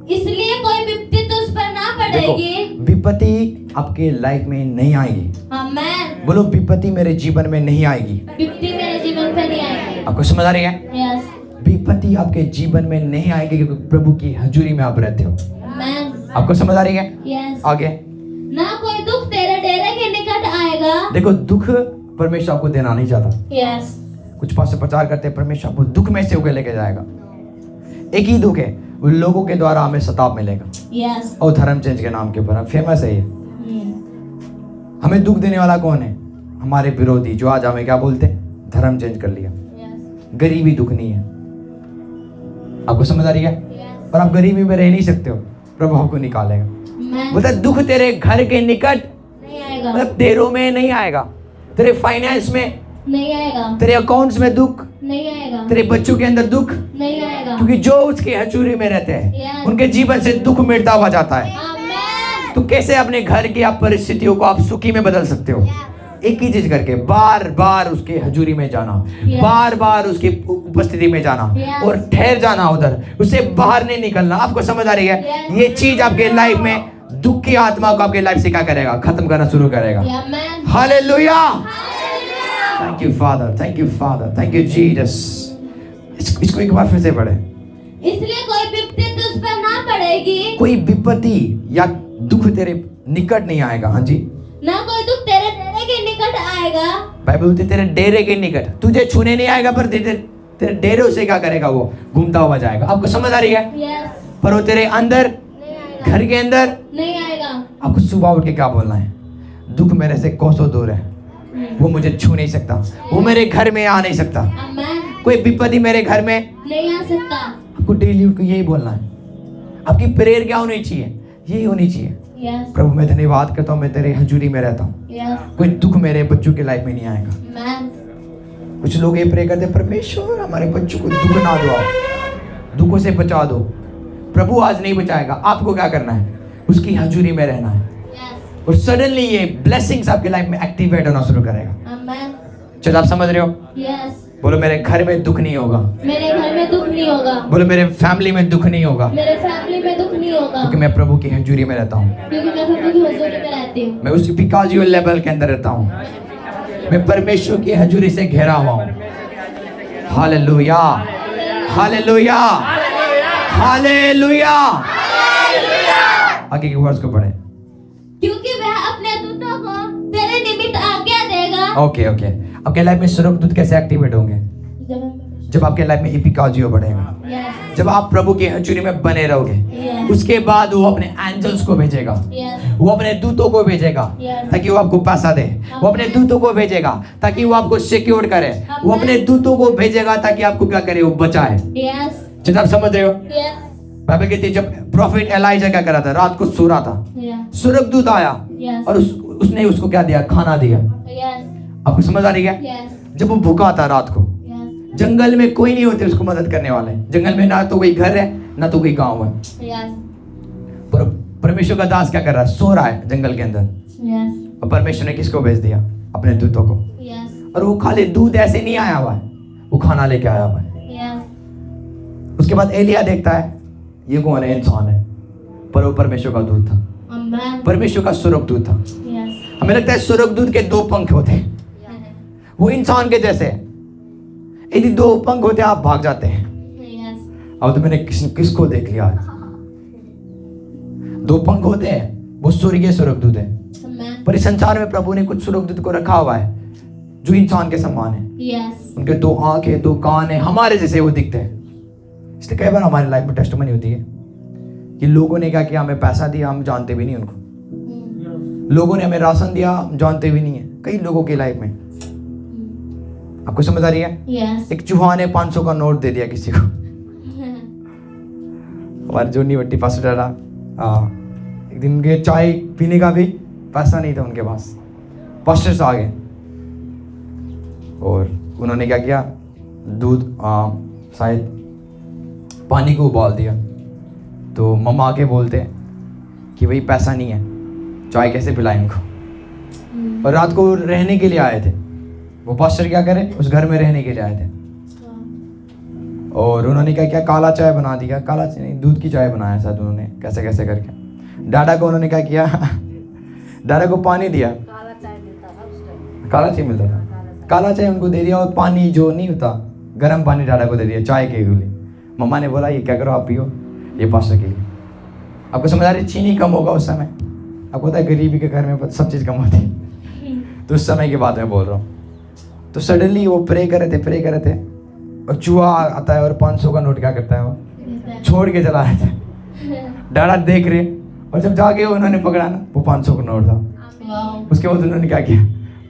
इसलिए कोई विपत्ति तुझ पर ना देखो पड़ेगी। विपत्ति आपके लाइफ में नहीं आएगी। आमेन। बोलो विपत्ति मेरे जीवन में नहीं आएगी। विपत्ति मेरे जीवन पे नहीं आएगी। आपको समझ आ रही है? यस। विपत्ति आपके जीवन में नहीं आएगी क्योंकि प्रभु की हजूरी में आप रहते हो। आमेन। आपको समझ आ रही है? यस। आगे ना कोई दुख तेरे डेरे के निकट आएगा। देखो, दुख परमेश्वर आपको देना नहीं चाहता। यस। कुछ पास से प्रचार करते हैं परमेश्वर आपको दुख में से उगे लेके जाएगा। एक ही दुख है, वो लोगों के द्वारा हमें सताप मिलेगा। यस। और धर्म चेंज के नाम के ऊपर फेमस है ये। हमें दुख देने वाला कौन है? हमारे विरोधी, जो आज हमें क्या बोलते हैं? धर्म चेंज कर लिया। गरीबी दुख नहीं है। आपको समझ आ रही है? और आप गरीबी में रह नहीं सकते हो, प्रभु आपको निकालेगा। बोलता है दुख तेरे घर के निकट नहीं आएगा। मतलब तेरों में नहीं आएगा, तेरे फाइनेंस में नहीं आएगा। तेरे अकाउंट्स में दुख, नहीं आएगा। तेरे बच्चों के अंदर दुख, नहीं आएगा। क्योंकि जो उसके हजूरी में रहते हैं Yes. उनके जीवन से दुख मिटता हुआ जाता है। आमेन। तो कैसे अपने घर की आप परिस्थितियों को आप सुखी में बदल सकते हो? एक ही चीज करके, बार बार उसके हजूरी में जाना, Yes. बार बार उसकी उपस्थिति में जाना Yes. और ठहर जाना उधर, उससे बाहर नहीं निकलना। आपको समझ आ रही है? Yes. ये चीज आपके लाइफ में दुख की आत्मा को आपके लाइफ से क्या करेगा? खत्म करना शुरू करेगा। Amen. Hallelujah. Hallelujah. Thank you father, thank you father, thank you Jesus. इसको एक बार फिर से पढ़े। इसलिए कोई विपत्ति तुझ पर ना पड़ेगी, कोई विपत्ति या दुख तेरे निकट नहीं आएगा। हाँ जी, ना कोई दुख तेरे डेरे के निकट आएगा। बाइबल बोलती है तेरे डेरे के निकट, तुझे छूने नहीं आएगा, पर तेरे डेरे से क्या करेगा? वो घूमता हुआ जाएगा। आपको समझ आ रही है? Yes. पर वो तेरे अंदर, नहीं आएगा, घर के अंदर नहीं आएगा। आपको सुबह उठ के क्या बोलना है? दुख मेरे से कोसों दूर है, वो मुझे छू नहीं सकता, वो मेरे घर में आ नहीं सकता, Amen. कोई विपत्ति मेरे घर में नहीं आ सकता। आपको डेली उठ के यही बोलना है। आपकी प्रेयर क्या होनी चाहिए? यही होनी चाहिए, Yes. प्रभु मैं धन्यवाद करता हूँ, मैं तेरे हजूरी में रहता हूँ, Yes. कोई दुख मेरे बच्चों की लाइफ में नहीं आएगा। Amen. कुछ लोग ये प्रे करते हैं, परमेश्वर हमारे बच्चों को दुख ना दो, आप दुखों से बचा दो। प्रभु आज नहीं बचाएगा, आपको क्या करना है? उसकी हजूरी में रहना है, Yes. और सडनली ये ब्लेसिंग्स आपके लाइफ में एक्टिवेट होना शुरू करेगा। Amen. चलो आप समझ रहे हो? Yes. बोलो मेरे घर में दुख नहीं होगा, मेरे घर में दुख नहीं होगा, बोलो मेरे फैमिली में दुख नहीं होगा, मेरे फैमिली में दुख नहीं होगा, क्योंकि मैं प्रभु की हजूरी में रहता हूँ, क्योंकि मैं प्रभु की हजूरी में रहती हूँ। मैं उस पिकाजियो लेवल के अंदर रहता हूँ, मैं परमेश्वर की हजूरी से घिरा हुआ हूँ। Hallelujah, hallelujah, hallelujah. आगे के वर्ड्स को पढ़े। क्योंकि वह अपने दूतों को तेरे निमित्त आज्ञा देगा। ओके ओके, आपके लाइफ में स्वर्गदूत कैसे एक्टिवेट होंगे? जब आपके लाइफ में इपिकाजियो बढ़ेगा, Yes. जब आप प्रभु की हजूरी में बने रहोगे, Yes. उसके बाद वो अपने एंजल्स को भेजेगा, Yes. वो अपने दूतों को भेजेगा Yes. ताकि वो आपको पैसा दे, वो अपने दूतों को भेजेगा ताकि वो आपको सिक्योर करे, वो अपने दूतों को भेजेगा ताकि आपको क्या करे? वो बचाए। Yes. जब आप समझ रहे हो? Yes. बाइबल कहती है जब प्रॉफिट एलाइजा क्या कर रहा था, रात को सो रहा था, Yes. स्वर्गदूत आया Yes. और उसने उसको क्या दिया? खाना दिया। Yes. आपको समझ आ रही है? Yes. जब वो भूखा था रात को, Yes. जंगल में कोई नहीं होते उसको मदद करने वाले, जंगल में ना तो कोई घर है ना तो कोई गांव है, Yes. पर परमेश्वर का दास क्या कर रहा है? सो रहा है जंगल के अंदर, Yes. और परमेश्वर ने किसको भेज दिया? अपने दूतों को। Yes. और वो खाली दूध ऐसे नहीं आया हुआ है, वो खाना लेके आया हुआ है। Yes. उसके बाद एलिया देखता है ये कौन है? इंसान है, पर वो परमेश्वर का दूत था, Amen. परमेश्वर का स्वर्गदूत था। Yes. हमें लगता है स्वर्गदूत के दो पंख होते हैं, वो इंसान के जैसे, यदि दो पंख होते आप भाग जाते हैं। Yes. अब तो मैंने किसको देख लिया आज? दो पंख होते हैं, वो स्वर्गीय स्वर्गदूत है, Amen. पर इस संसार में प्रभु ने कुछ स्वर्गदूत को रखा हुआ है जो इंसान के समान है। Yes. उनके दो आंखें, दो कान है, हमारे जैसे वो दिखते हैं। इसलिए कई बार हमारी लाइफ में टेस्टमनी होती है कि लोगों ने क्या किया? हमें पैसा दिया, हम जानते भी नहीं उनको, लोगों ने हमें राशन दिया, हम जानते भी नहीं है। कई लोगों की लाइफ में, आपको समझ आ रही है? Yes. एक चूहा ने 500 का नोट दे दिया किसी को, हमारे जोनी वट्टी पास डरा। एक दिन उनके चाय पीने का भी पैसा नहीं था उनके पास, पास्टर्स आ गए और उन्होंने क्या किया? दूध शायद पानी को उबाल दिया। तो मम्मा आके बोलते हैं कि भाई पैसा नहीं है, चाय कैसे पिलाएं इनको? और रात को रहने के लिए आए थे वो पास्टर, क्या करें? उस घर में रहने के लिए आए थे, और उन्होंने क्या किया? काला चाय बना दिया, काला चाय नहीं, दूध की चाय बनाया शायद उन्होंने, कैसे कैसे करके। डाडा को उन्होंने क्या किया? डाडा को पानी दिया, काला चाय मिलता था, काला चाय उनको दे दिया, और पानी जो नहीं होता गर्म पानी डाडा को दे दिया चाय के लिए। मम्मा ने बोला ये क्या करो आप पियो, ये पास्टर के लिए। आपको समझ आ रही? चीनी कम होगा उस समय, आपको पता है गरीबी के घर में सब चीज़ कम होती है, तो उस समय की बात मैं बोल रहा हूँ। तो सडनली वो प्रे कर रहे थे और चूहा आता है और 500 का नोट क्या करता है? वो छोड़ के चला जाता है। डाडा देख रहे, और जब जाके उन्होंने पकड़ा ना, वो 500 का नोट था। Wow. उसके बाद उन्होंने क्या किया?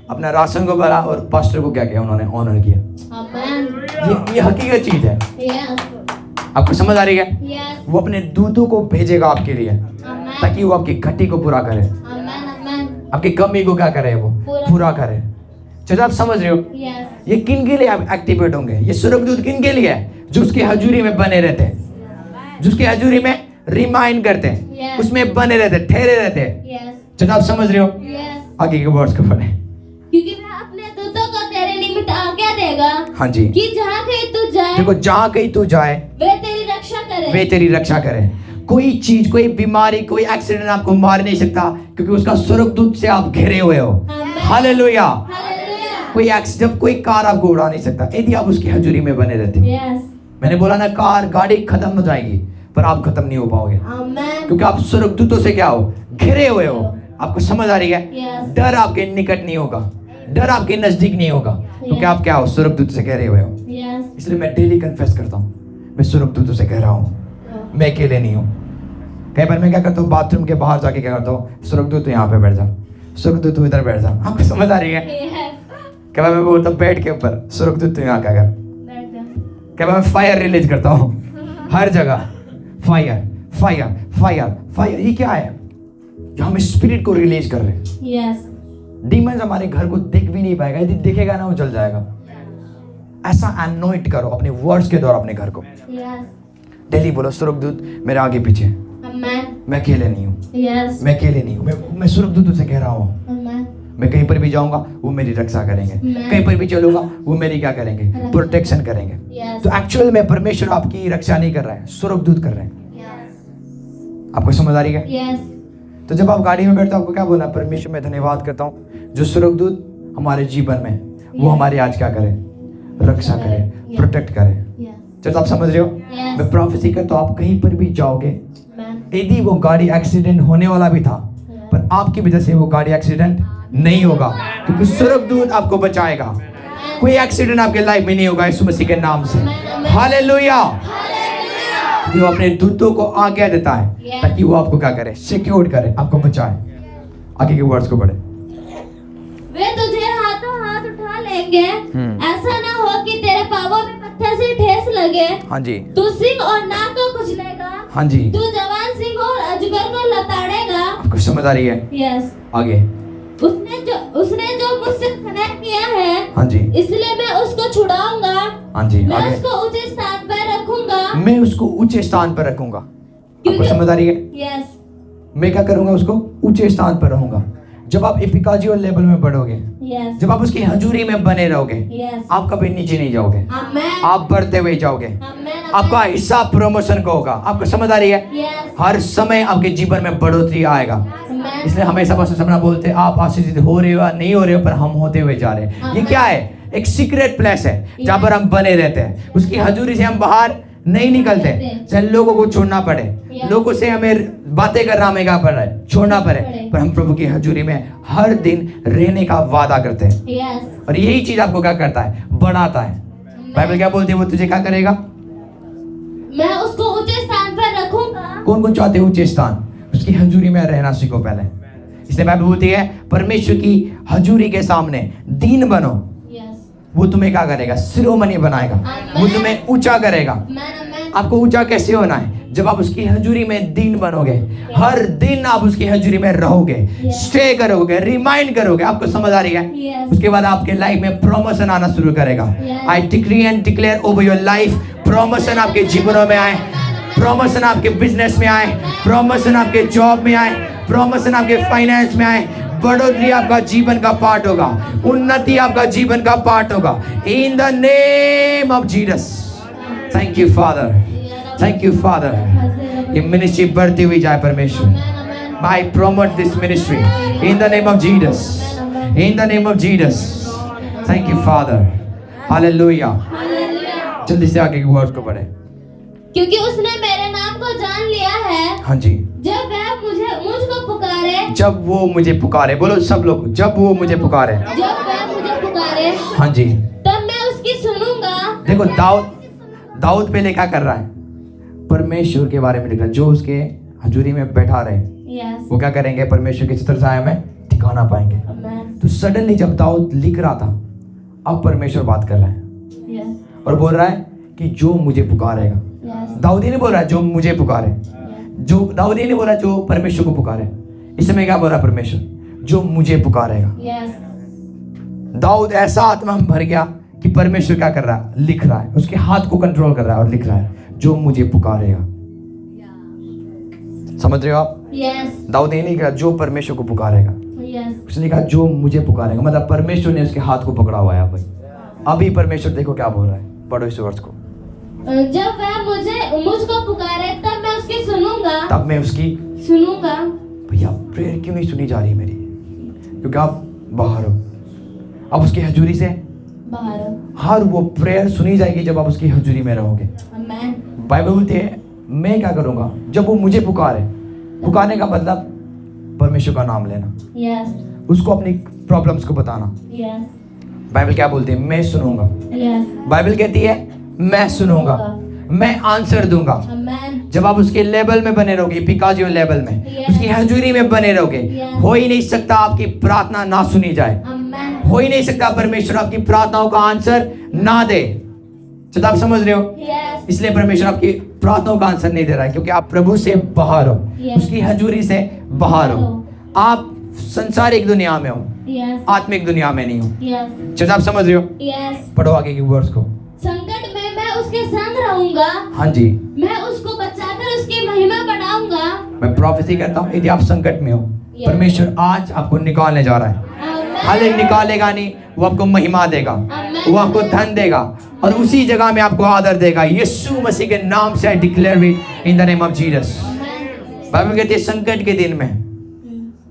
अपना राशन को भरा और पास्टर को क्या किया? उन्होंने ऑनर किया। Amen. ये हकीकत चीज है। Yes. आपको समझ आ रही है? Yes. वो अपने दूतों को भेजेगा आपके लिए Amen. ताकि वो आपकी घटी को पूरा करे, Amen. Amen. आपकी कमी को क्या करे? वो पूरा करे। चलो आप समझ रहे हो? Yes. ये किन के लिए आप एक्टिवेट होंगे? ये स्वर्गदूत किन के लिए है? जो उसकी हजूरी में बने रहते हैं, जो उसकी हजूरी में रिमाइंड करते हैं, Yes. उसमें बने रहते हैं, ठहरे रहते हैं। Yes. चलो आप समझ रहे हो? Yes. आगे के वर्ड्स को पढ़े। क्योंकि वह अपने दूतों को तेरे निमित्त आज्ञा देगा हाँ जी, कि जहाँ कहीं तू जाए देखो जहाँ कहीं तू जाए वे तेरी रक्षा करे। वे तेरी रक्षा करे। कोई चीज, कोई बीमारी, कोई एक्सीडेंट आपको मार नहीं सकता, क्योंकि उसका स्वर्गदूत से आप घिरे हुए हो। हालेलुया। हालेलुया। कोई जब कोई कार आपको उड़ा नहीं सकता यदि आप उसकी हजूरी में बने रहते हो। यस। मैंने बोला ना, गाड़ी खत्म हो जाएगी पर आप खत्म नहीं हो पाओगे, आमेन। क्योंकि आप स्वर्गदूतों से क्या हो, घिरे हुए हो। आपको समझ आ रही है? Yes. डर आपके निकट नहीं होगा, डर आपके नजदीक नहीं होगा, क्योंकि आप क्या हो, स्वर्गदूत से घिरे हुए हो। यस। इसलिए मैं डेली कन्फेस करता हूँ, मैं स्वर्गदूतों से कह रहा हूँ, मैं अकेले नहीं हूँ। कई बार मैं क्या करता हूँ, बाथरूम के बाहर जाके क्या करता हूँ, स्वर्गदूत यहाँ पे बैठ जा, स्वर्गदूत इधर बैठ जा। आपको समझ आ रही है? कई बार मैं बोलता हूँ बेड के ऊपर, स्वर्गदूत यहाँ क्या कर। कई बार मैं फायर रिलीज करता हूँ हर जगह, फायर फायर फायर फायर। ये क्या है? हम स्पिरिट को रिलीज कर रहे हैं। यस। डीमंस हमारे घर को देख भी नहीं पाएगा, यदि देखेगा ना वो जल जाएगा। ऐसा अनॉइंट करो अपने वर्ड्स के द्वारा अपने घर को। यस। डेली बोलो, स्वर्गदूत मेरे आगे पीछे, आमेन। मैं अकेले नहीं हूँ, यस। मैं अकेले नहीं हूँ, मैं स्वर्गदूतों से कह रहा हूँ। आमेन। मैं कहीं पर भी जाऊंगा वो मेरी रक्षा करेंगे, Amen. कहीं पर भी चलूंगा वो मेरी क्या करेंगे, रक्षा। प्रोटेक्शन करेंगे। यस। तो एक्चुअल में परमेश्वर आपकी रक्षा नहीं कर रहा है, स्वर्गदूत कर रहे हैं। यस। आपको समझ आ रही है? यस। तो जब आप गाड़ी में बैठते हो आपको क्या बोलना? परमेश्वर मैं धन्यवाद करता हूँ जो स्वर्गदूत हमारे जीवन में वो हमारी आज क्या करे, रक्षा करे, प्रोटेक्ट करे। यस। चलो आप समझ रहे हो? Yes. मैं प्रोफेसी करता हूँ, आप कहीं पर भी जाओगे, आमेन। यदि वो गाड़ी एक्सीडेंट होने वाला भी था पर आपकी वजह से वो गाड़ी एक्सीडेंट नहीं होगा, क्योंकि स्वर्गदूत आपको बचाएगा। कोई एक्सीडेंट आपके लाइफ में नहीं होगा यीशु मसीह के नाम से। हालेलुया। वो अपने दूतों को आज्ञा देता है ताकि वो आपको क्या करे, सिक्योर करे, आपको बचाए। आगे के वर्ड्स को पढ़े। वे तुझे हाथों हाथ उठा लेंगे, ऐसा ना हो कि तेरे पांवों में पत्थर से ठेस लगे। हाँ जी, तू सिंह और नाग को कुचलेगा। हाँ जी। तू जवान सिंह और अजगर को लताड़ेगा। आपको समझ आ रही है? यस। आगे। उसने जो मुझसे स्नेह किया है, हाँ जी, इसलिए मैं उसको छुड़ाऊंगा। हाँ जी। मैं आगे। उसको ऊंचे स्थान पर रखूंगा। मैं उसको ऊंचे स्थान पर रखूंगा। आपको क्योंकि- समझ आ रही है? यस। मैं क्या करूंगा? उसको ऊंचे स्थान पर रहूंगा। जब आप एपिकाजी और लेवल में बढ़ोगे, यस। जब आप उसकी हजूरी में बने रहोगे, यस। आप कभी नीचे नहीं जाओगे, आमेन। आप बढ़ते हुए जाओगे। आमेन। आपका हिस्सा प्रमोशन का होगा। आपको समझ आ रही है? यस। हर समय आपके जीवन में बढ़ोतरी आएगा। आमेन। इसलिए हमेशा बस समझना बोलते हैं आप आशीषित हो रहे हो या नहीं हो रहे हो, पर हम होते हुए जा रहे हैं। ये क्या है? एक सीक्रेट प्लेस है जहाँ पर हम बने रहते हैं। उसकी हजूरी से हम बाहर नहीं निकलते, चाहे लोगों को छोड़ना पड़े, लोगों से हमें बातें करना हमें क्या पड़ है, छोड़ना पड़े, पर हम प्रभु की हजूरी में हर दिन रहने का वादा करते हैं। यस। और यही चीज आपको क्या करता है, बढ़ाता है। बाइबल क्या बोलती है? वो तुझे क्या करेगा? मैं उसको ऊंचे स्थान पर रखूंगा। कौन कौन चाहते हैं ऊंचे स्थान? उसकी हजूरी में रहना सीखो पहले। इसलिए बाइबल बोलती है परमेश्वर की हजूरी के सामने दीन बनो, यस। वो तुम्हें क्या करेगा, शिरोमणि बनाएगा, वो तुम्हें ऊंचा करेगा। आमेन। आपको ऊंचा कैसे होना है? जब आप उसकी हजूरी में दीन बनोगे, हर दिन आप उसकी हजूरी में रहोगे, स्टे करोगे, रिमाइंड करोगे। आपको समझ आ रही है? यस। उसके बाद आपके लाइफ में प्रमोशन आना शुरू करेगा। I decree and declare over your life, promotion आपके जीवनों में आए, प्रमोशन आपके बिजनेस में आए, प्रमोशन आपके जॉब में आए, प्रमोशन आपके फाइनेंस में आए। बढ़ोतरी आपका जीवन का पार्ट होगा, उन्नति आपका जीवन का पार्ट होगा। In the name of Jesus. Thank you father, thank you father. ये मिनिस्ट्री बढ़ती हुई जाए परमेश्वर। I promote this ministry in the name of Jesus. In the name of Jesus. Thank you Father. Hallelujah. Hallelujah. जल्दी से आगे के वर्ड को पढ़े। क्योंकि उसने मेरे नाम को जान लिया है। हाँ जी। जब वह मुझको पुकारे। जब वो मुझे पुकारे, बोलो सब लोग, जब वो मुझे पुकारे। जब वह मुझे पुकारे। हाँ जी। तब मैं उसकी सुनूंगा। देखो दाऊद पहले क्या कर रहा है? परमेश्वर के बारे में लिख रहा है। जो उसके हजूरी में बैठा रहे यस। वो क्या करेंगे? परमेश्वर के चित्र छाया में ठिकाना पाएंगे। आमेन। तो सडनली जब दाऊद लिख रहा था, अब परमेश्वर बात कर रहा है यस। और बोल रहा है कि जो मुझे पुकारेगा। यस। दाऊद ही नहीं बोल रहा है जो मुझे पुकारे, जो दाऊद ही नहीं बोला जो परमेश्वर को पुकारे। इस समय क्या बोल रहा है परमेश्वर? जो मुझे पुकारेगा। यस। दाऊद ऐसा आत्मा में भर गया कि परमेश्वर क्या कर रहा है? लिख रहा है, उसके हाथ को कंट्रोल कर रहा है और लिख रहा है जो मुझे पुकारेगा। समझ रहे हो आप? यस। दाऊद ये नहीं कहा जो परमेश्वर को पुकारेगा, यस। उसने कहा जो मुझे पुकारेगा। मतलब परमेश्वर ने उसके हाथ को पकड़ा हुआ है। भाई अभी परमेश्वर देखो क्या बोल रहा है, पढ़ो इस वर्ष को। जब वह मुझको पुकारे तब मैं उसकी सुनूंगा। तब मैं उसकी सुनूंगा। भैया प्रेयर क्यों नहीं सुनी जा रही मेरी? क्योंकि आप बाहर हो, आप उसकी हजूरी से बाहर हो। हर वो प्रेयर सुनी जाएगी जब आप उसकी हजूरी में रहोगे। आमेन। बाइबल बोलती है मैं क्या करूंगा जब वो मुझे पुकारे। पुकारने का मतलब परमेश्वर का नाम लेना, यस उसको अपनी प्रॉब्लम्स को बताना। यस बाइबल क्या बोलती है? मैं सुनूंगा। यस। बाइबल कहती है मैं सुनूंगा, मैं आंसर दूंगा। आमेन। जब आप उसके लेवल में बने रहोगे, पिकाजियो लेवल में, Yes. उसकी हजूरी में बने रहोगे, Yes. हो ही नहीं सकता आपकी प्रार्थना ना सुनी जाए। आमेन। हो ही नहीं सकता परमेश्वर आपकी प्रार्थनाओं का आंसर ना दे। चलो आप समझ रहे हो? यस इसलिए परमेश्वर आपकी प्रार्थनाओं का आंसर नहीं दे रहा है क्योंकि आप प्रभु से बाहर हो, Yes. उसकी हजूरी से बाहर हो। आप संसारिक दुनिया में हो, यस आत्मिक दुनिया में नहीं हो। यस चलो आप समझ रहे हो? यस। पढ़ो आगे की वर्ड्स को। संकट में मैं उसके संग रहूंगा, हाँ जी, मैं उसको बचाकर उसकी महिमा बढ़ाऊंगा। मैं प्रोफेसी करता हूँ यदि आप संकट में हो, Yes. परमेश्वर आज आपको निकालने जा रहा है। आमेन। हाले निकालेगा नहीं, वो आपको महिमा देगा, Amen. वो आपको धन देगा और उसी जगह में आपको आदर देगा। यीशु मसीह के नाम से I declare it in the name of Jesus. Amen. Bible कहती है संकट के दिन में,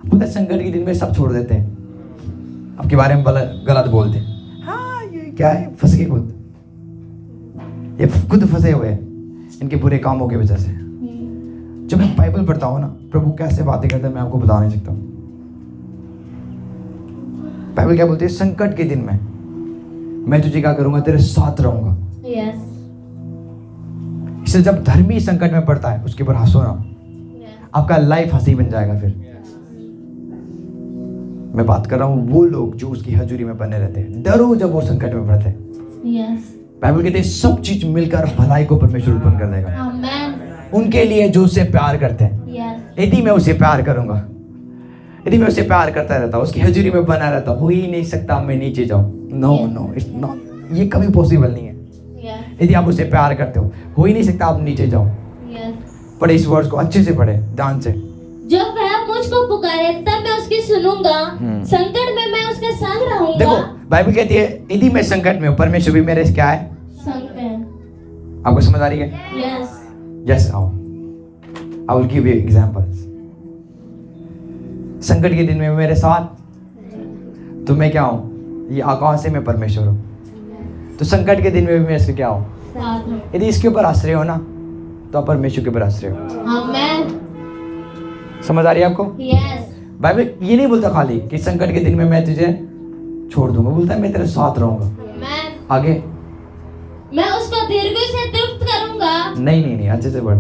पता है संकट के दिन में सब छोड़ देते हैं, आपके बारे में गलत बोलते हैं। हाँ ये क्या है, फंस गए खुद, ये खुद फंसे हुए हैं इनके बुरे कामों की वजह से। जब मैं बाइबल पढ़ता हूँ ना, प्रभु कैसे बातें करता है मैं आपको बता नहीं सकता हूँ। बाइबल क्या बोलती है? संकट के दिन में मैं तुझे क्या करूंगा? तेरे साथ रहूंगा। यस इसलिए जब धर्मी संकट में पड़ता है उसके ऊपर हंसो ना, आपका लाइफ हंसी बन जाएगा। फिर मैं बात कर रहा हूँ वो लोग जो उसकी हजूरी में बने रहते हैं। डरो जब वो संकट में पड़ते हैं। यस बाइबल कहते हैं सब चीज मिलकर भलाई को परमेश्वर उत्पन्न कर देगा आमेन। उनके लिए जो उससे प्यार करते हैं। यस यदि मैं उसे प्यार करूंगा, यदि मैं उसे प्यार करता रहता हूँ, उसकी हजूरी में बना रहता हूँ, हो ही नहीं सकता मैं नीचे जाऊं। नो नो इट्स नॉट, ये कभी पॉसिबल नहीं है। यस यदि आप उसे प्यार करते हो ही नहीं सकता आप नीचे जाओ। यस। पढ़े इस वर्ड्स को अच्छे से पढ़े, ध्यान से। जब वह मुझको पुकारे तब मैं उसकी सुनूंगा, संकट में मैं उसके संग रहूंगा। देखो बाइबल कहती है यदि मैं संकट में हूँ, परमेश्वर भी मेरे क्या है? संग में। आपको समझ आ रही है? यस यस आओ, I will give you examples. संकट के दिन में मेरे साथ, तो मैं क्या हूँ? ये आकाश से मैं परमेश्वर हूँ। तो संकट के दिन में भी मैं इसके क्या हूँ? साथ हूं। यदि इसके ऊपर आश्रय हो ना, तो आप परमेश्वर के ऊपर आश्रय हो। आमेन। समझ आ रही है आपको? यस बाइबल ये नहीं बोलता खाली कि संकट के दिन में मैं तुझे छोड़ दूंगा, बोलता है मैं तेरे साथ रहूंगा। आमेन। आगे मैं उसको दीर्घ से तृप्त करूंगा, नहीं अच्छे से बढ़।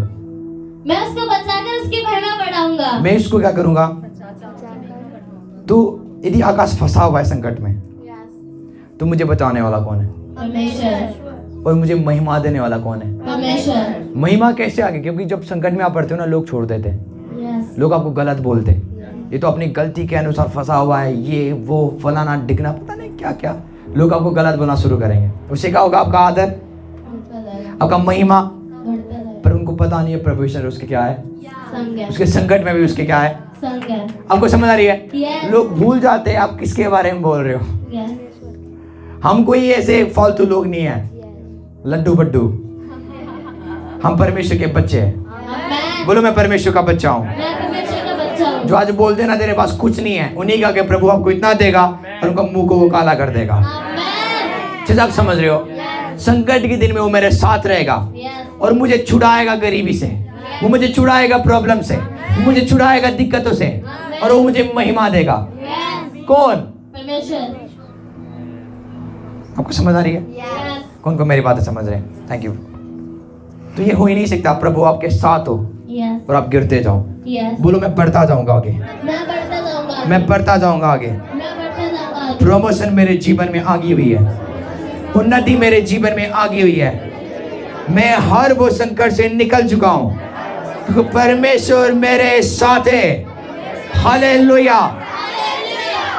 मैं उसको बचाकर उसकी महिमा बढ़ाऊंगा। मैं इसको क्या करूंगा? तो यदि आकाश फंसा हुआ है संकट में, तो मुझे बचाने वाला कौन है? परमेश्वर। और मुझे महिमा देने वाला कौन है? परमेश्वर। महिमा कैसे आगे? क्योंकि जब संकट में आप पड़ते हो ना, लोग छोड़ देते हैं, यस लोग आपको गलत बोलते हैं, ये तो अपनी गलती के अनुसार फंसा हुआ है, ये वो फलाना डिगना पता नहीं क्या क्या, लोग आपको गलत बोलना शुरू करेंगे। उससे क्या होगा? आपका आदर, आपका महिमा, पर उनको पता नहीं है परमेश्वर उसके क्या है, उसके संकट में भी उसके क्या है। आपको समझ आ रही है? Yes. लोग भूल जाते हैं आप किसके बारे में बोल रहे हो। हम कोई ऐसे फालतू लोग नहीं है, लड्डू बड्डू, हम परमेश्वर के बच्चे हैं। बोलो मैं परमेश्वर का बच्चा हूँ। जो आज बोल देना तेरे पास कुछ नहीं है, उन्हीं का के प्रभु आपको इतना देगा और उनका मुंह को वो काला कर देगा। चीज आप समझ रहे हो? संकट के दिन में वो मेरे साथ रहेगा और मुझे छुड़ाएगा गरीबी से, वो मुझे छुड़ाएगा प्रॉब्लम से, वो मुझे छुड़ाएगा दिक्कतों से, और वो मुझे महिमा देगा। कौन? परमेश्वर। आपको समझ आ रही है? कौन को मेरी बातें समझ रहे हैं? Thank you. तो ये हो ही नहीं सकता, प्रभु आपके साथ हो और आप गिरते जाओ। बोलो मैं बढ़ता जाऊंगा आगे, मैं बढ़ता जाऊंगा आगे। प्रमोशन मेरे जीवन में आ गई हुई है, उन्नति मेरे जीवन में आ गई हुई है। मैं हर वो संकट से निकल चुका हूं क्योंकि परमेश्वर मेरे साथ है। हालेलुया।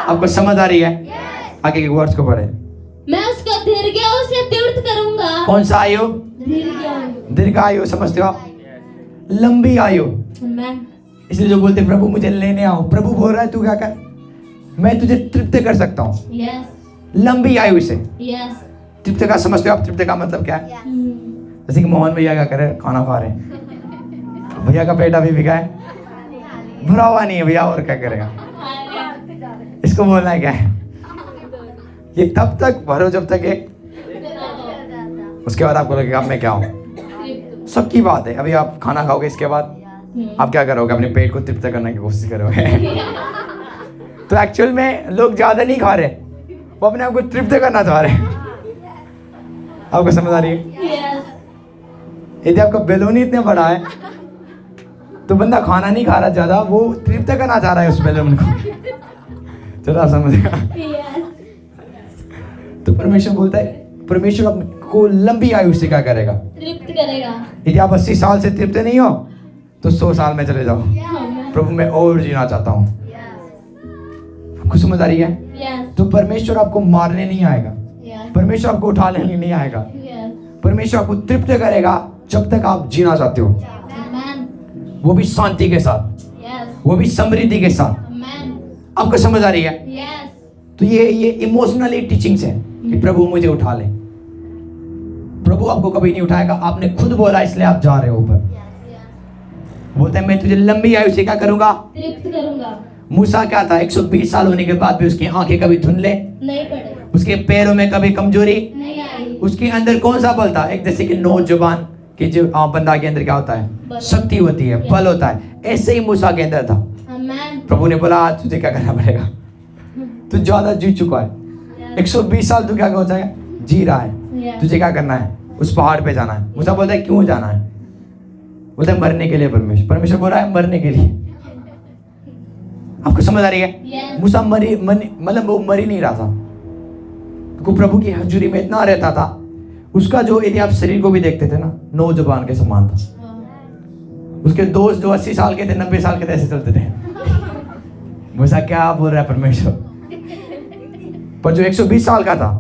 आपको समझ आ रही है? आगे के वर्ड्स को पढ़े। मैं उसको दीर्घायु से तीर्थ करूंगा। कौन सा आयु? दीर्घायु। समझते हो आप? लंबी आयु। इसलिए जो बोलते प्रभु मुझे लेने आओ, प्रभु बोल रहा है तू क्या कर, मैं तुझे तृप्त कर सकता हूँ लंबी आयु से। तृप्त का समझते हो आप? तृप्त का मतलब क्या है? जैसे कि मोहन भैया क्या करे, खाना खा रहे हैं, भैया का पेट अभी बिका है, भरा हुआ नहीं है भैया, और क्या करेगा? इसको बोलना है क्या है? ये तब तक भरो जब तक ये, उसके बाद आपको लगेगा अब मैं क्या हूँ। सबकी बात है। अभी आप खाना खाओगे, इसके बाद आप क्या करोगे? अपने पेट को तृप्त करने की कोशिश करोगे। तो एक्चुअल में लोग ज्यादा नहीं खा रहे, वो अपने आप को तृप्त करना चाह रहे हैं। आपको समझ आ रही है? यदि आपका बैलून ही इतना बड़ा है तो बंदा खाना नहीं खा रहा ज्यादा, वो तृप्त करना चाह रहा है उस बैलून को। चलो समझेगा। तो परमेश्वर बोलता है, परमेश्वर आपको लंबी आयु से क्या करेगा? तृप्त करेगा। यदि आप 80 साल से तृप्त नहीं हो तो 100 साल में चले जाओ। प्रभु मैं और जीना चाहता हूँ। आपको समझ आ रही है? तो परमेश्वर आपको मारने नहीं आएगा, परमेश्वर आपको उठा लेने नहीं आएगा, परमेश्वर आपको तृप्त करेगा जब तक आप जीना चाहते हो, वो भी शांति के साथ, वो भी समृद्धि के साथ। आपको समझ आ रही है? तो ये इमोशनली टीचिंग्स है कि प्रभु मुझे उठा ले। प्रभु आपको कभी नहीं उठाएगा, आपने खुद बोला इसलिए आप जा रहे हो ऊपर। बोलते हैं मैं तुझे लंबी आयु से क्या करूंगा? तृप्त करूंगा। मूसा क्या था? 120 साल होने के बाद भी उसकी आंखें कभी धुंधले नहीं पड़े, उसके पैरों में कभी कमजोरी नहीं आई, उसके अंदर कौन सा बल था? एक जैसे कि नौजवान की जो बंदा के अंदर क्या होता है? शक्ति होती है, बल होता है। ऐसे ही मूसा के अंदर था। प्रभु ने बोला आज तुझे क्या करना पड़ेगा? तू ज्यादा जी चुका है, 120 साल तू क्या हो जाएगा? जी रहा है, तुझे क्या करना है? उस पहाड़ पे जाना है। मूसा बोलता है क्यों जाना है? बोलता है मरने के लिए। परमेश्वर बोल रहा है मरने के लिए। आपको समझ आ रही है? मूसा मतलब वो मर ही नहीं रहा था, तो प्रभु की हजूरी में इतना रहता था। उसका जो, यदि आप शरीर को भी देखते थे ना, नौजवान के समान था। उसके दोस्त जो 80 साल के थे, 90 साल के थे, ऐसे चलते थे। मूसा क्या बोल रहा है परमेश्वर? पर जो 120 साल का था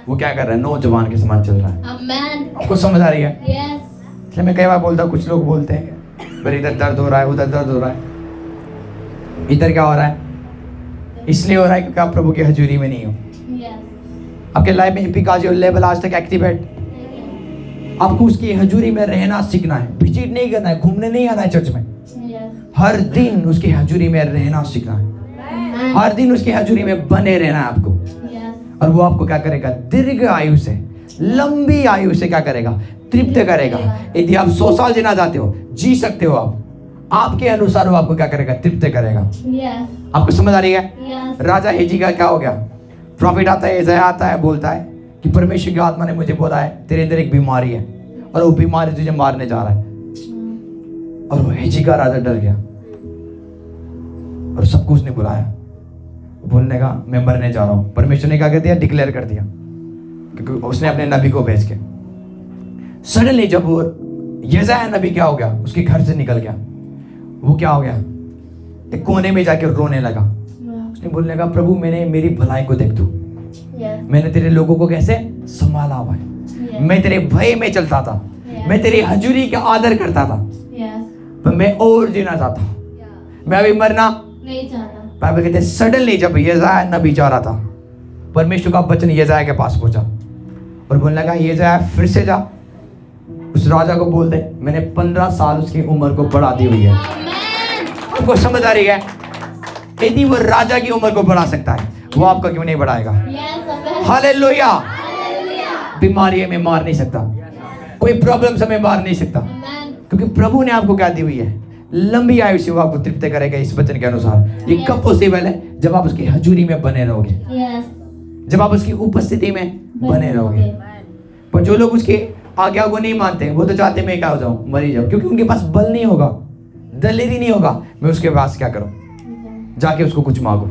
वो क्या कर रहा है? नौजवान के समान चल रहा है। आपको समझ आ रही है? इसलिए मैं कई बार बोलता हूँ, कुछ लोग बोलते हैं पर इधर दर्द हो रहा है, उधर दर्द हो रहा है। इधर क्या हो रहा है? इसलिए हो रहा है क्योंकि आप प्रभु की हजूरी में नहीं हो। आपके लाइफ में एपिकाजियो लेवल आज तक एक्टिव है। आपको उसकी हजूरी में रहना सीखना है, विजिट नहीं करना है, घूमने नहीं आना है चर्च में। हर दिन उसकी हजूरी में रहना सीखना है, हर दिन उसकी हजूरी में बने रहना है आपको। और वो आपको क्या करेगा? दीर्घ आयु से, लंबी आयु से क्या करेगा? तृप्त करेगा। यदि आप 100 साल जीना चाहते हो, जी सकते हो आप, आपके अनुसार वो आपको क्या करेगा? तृप्त करेगा। आपको समझ आ रही है? राजा हिजकिय्याह का क्या हो गया? प्रॉफिट आता है, यशायाह आता है, बोलता है कि परमेश्वर की आत्मा ने मुझे बोला है तेरे अंदर एक बीमारी है और वो बीमारी तुझे मारने जा रहा है। और वो हिजकिय्याह राजा डर गया और सबको उसने बुलाया, बोलने का मैं मरने जा रहा हूं। परमेश्वर ने क्या कर दिया? डिक्लेयर कर दिया, क्योंकि उसने अपने नबी को भेज के। सडनली जब वो यशायाह नबी क्या हो गया? उसके घर से निकल गया। वो क्या हो गया? एक कोने में जाके रोने लगा। उसने बोलने का प्रभु मैंने मेरी भलाई को देख तू, मैंने तेरे लोगों को कैसे संभाला हुआ है, मैं तेरे भय में चलता था, मैं तेरी हजूरी का आदर करता था, पर मैं और जीना चाहता हूँ, मैं अभी मरना नहीं चाहता। बाइबल कहते हैं सडनली जब यशायाह नबी जा रहा था, परमेश्वर का वचन यशायाह के पास पहुंचा और बोलने लगा यशायाह फिर से जा, उस राजा को बोल दे मैंने 15 साल उसकी उम्र को बढ़ा दी हुई है। आपको समझ आ रही है? यदि वो राजा की उम्र को बढ़ा सकता है, वो आपका क्यों नहीं बढ़ाएगा? हालेलुया। बीमारी हमें मार नहीं सकता, कोई प्रॉब्लम हमें मार नहीं सकता, क्योंकि प्रभु ने आपको क्या दी हुई है? लंबी आयु से वो आपको तृप्त करेगा इस वचन के अनुसार। ये कब पॉसिबल है? जब आप उसकी हजूरी में बने रहोगे, जब आप उसकी उपस्थिति में बने रहोगे। पर जो लोग उसके आज्ञा को नहीं मानते, वो तो चाहते मैं क्या हो जाऊं? मरी जाऊं, क्योंकि उनके पास बल नहीं होगा, दलेरी नहीं होगा। मैं उसके पास क्या करूं? जाके उसको कुछ मांगो।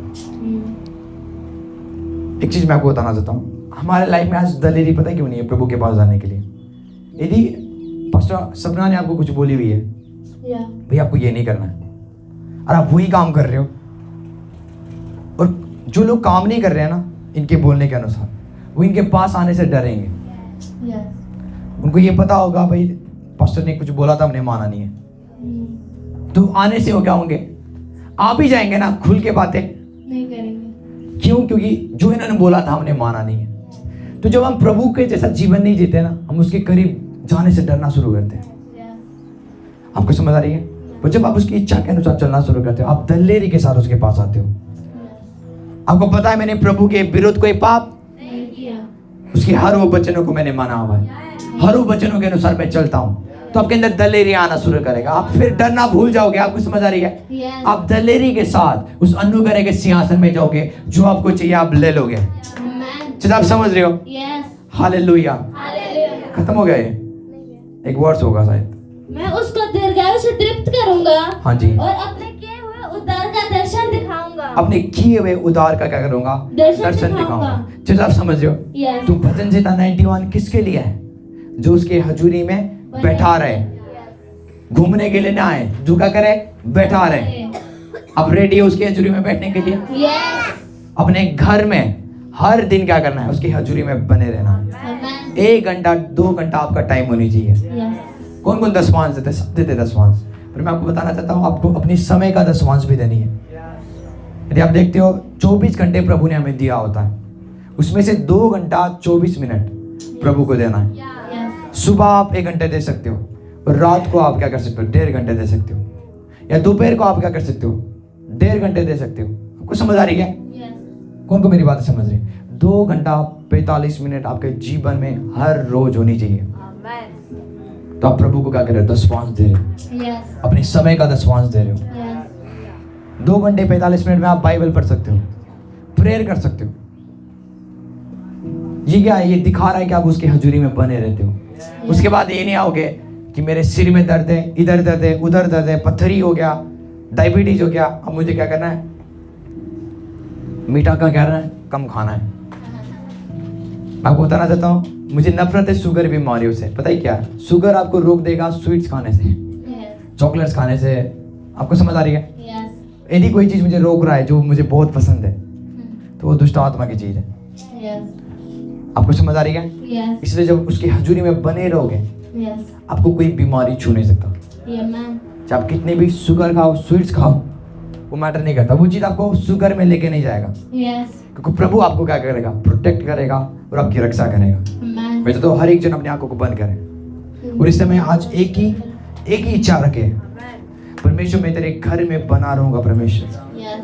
एक चीज मैं आपको बताना चाहता हूँ, हमारे लाइफ में आज दलेरी पता क्यों नहीं है प्रभु के पास जाने के लिए? यदि पास्टर सपना ने आपको कुछ बोली हुई है, भाई आपको ये नहीं करना है, और आप वही काम कर रहे हो, और जो लोग काम नहीं कर रहे हैं ना इनके बोलने के अनुसार, वो इनके पास आने से डरेंगे। उनको ये पता होगा भाई पास्टर ने कुछ बोला था, हमने माना नहीं है, तो आने से वो क्या होंगे? आप ही जाएंगे ना, खुल के बातें नहीं करेंगे। क्यों? क्योंकि जो इन्होंने बोला था हमने माना नहीं है। तो जब हम प्रभु के जैसा जीवन नहीं जीते ना, हम उसके करीब जाने से डरना शुरू करते हैं। आपको समझ आ रही है? वो जब आप उसकी इच्छा के अनुसार चलना शुरू करते हो, आप दलेरी के साथ उसके पास आते हो। आपको पता है मैंने प्रभु के विरुद्ध कोई पाप नहीं किया। उसके हर वो वचनों को मैंने माना हुआ है, हर वो वचनों के अनुसार मैं चलता हूँ, तो आपके अंदर दलेरी आना शुरू करेगा। आप फिर डरना भूल जाओगे। आपको समझ आ रही है? Yes. आप दलेरी के साथ उस अनुग्रह के सिंहासन में जाओगे, जो आपको चाहिए आप ले लोगे। Amen. चलो आप समझ रहे हो? Yes. हालेलुया। Hallelujah. खत्म हो गया ये? एक वर्ष होगा शायद। मैं उसको दीर्घायु से तृप्त करूंगा हाँ जी। और अपने किए हुए उद्धार का दर्शन दिखाऊंगा। अपने किए हुए उद्धार का क्या करूंगा? दर्शन दिखाऊंगा। चलो आप समझ रहे हो? Yes. तो भजन संहिता 91 किसके लिए है? जो उसके हजूरी में बैठा रहे, घूमने के लिए ना आए, जो क्या करे? बैठा रहे। अब रेडी है उसकी हजूरी में बैठने के लिए? Yes. अपने घर में हर दिन क्या करना है? उसकी हजूरी में बने रहना है। Amen. 1 घंटा 2 घंटा आपका टाइम होनी चाहिए। Yes. कौन कौन दसवांश देते? सब देते दसवांश। पर मैं आपको बताना चाहता हूँ, आपको अपनी समय का दसवांश भी देनी है। यदि आप देखते हो 24 घंटे प्रभु ने हमें दिया होता है, उसमें से 2 घंटा 24 मिनट प्रभु को देना है। Yes. सुबह आप 1 घंटे दे सकते हो, और रात को आप क्या कर सकते हो? 1.5 घंटे दे सकते हो, या दोपहर को आप क्या कर सकते हो? 1.5 घंटे दे सकते हो। आपको समझ आ रही है? Yes. कौन को मेरी बात समझ रही है? 2 घंटा 45 मिनट आपके जीवन में हर रोज होनी चाहिए। तो आप प्रभु को क्या कर रहे हो? दसवांश दे रहे हो, Yes. अपने समय का दसवांश दे रहे हो। Yes. 2 घंटे 45 मिनट में आप बाइबल पढ़ सकते हो, प्रेयर कर सकते हो। ये क्या है? ये दिखा रहा है कि आप उसकी हजूरी में बने रहते हो। उसके बाद ये नहीं आओगे कि मेरे सिर में दर्द है, इधर दर्द है, उधर दर्द है, पत्थरी हो गया, डायबिटीज हो गया, अब मुझे क्या करना है? मीठा का क्या करना है? कम खाना है। मैं आपको बताना चाहता हूँ, मुझे नफरत है शुगर बीमारियों से। पता ही क्या? शुगर आपको रोक देगा स्वीट्स खाने से, Yes. चॉकलेट्स खाने से। आपको समझ आ रही है? Yes. यदि कोई चीज़ मुझे रोक रहा है जो मुझे बहुत पसंद है, तो वो दुष्ट आत्मा की चीज़ है। Yes. आपको समझ आ रही है? Yes. इसलिए जब उसकी हजूरी में बने रहोगे, Yes. आपको कोई बीमारी छू नहीं सकता। Amen. चाहे आप कितने भी शुगर खाओ, स्वीट्स खाओ, वो मैटर नहीं करता। वो चीज़ आपको शुगर में लेके नहीं जाएगा, Yes. क्योंकि प्रभु आपको क्या करेगा? प्रोटेक्ट करेगा और आपकी रक्षा करेगा। Amen. वैसे तो हर एक जन अपनी आंखों को बंद करे, और इस समय आज एक ही इच्छा रखे, परमेश्वर मैं तेरे घर में बना रहूंगा। परमेश्वर Yes.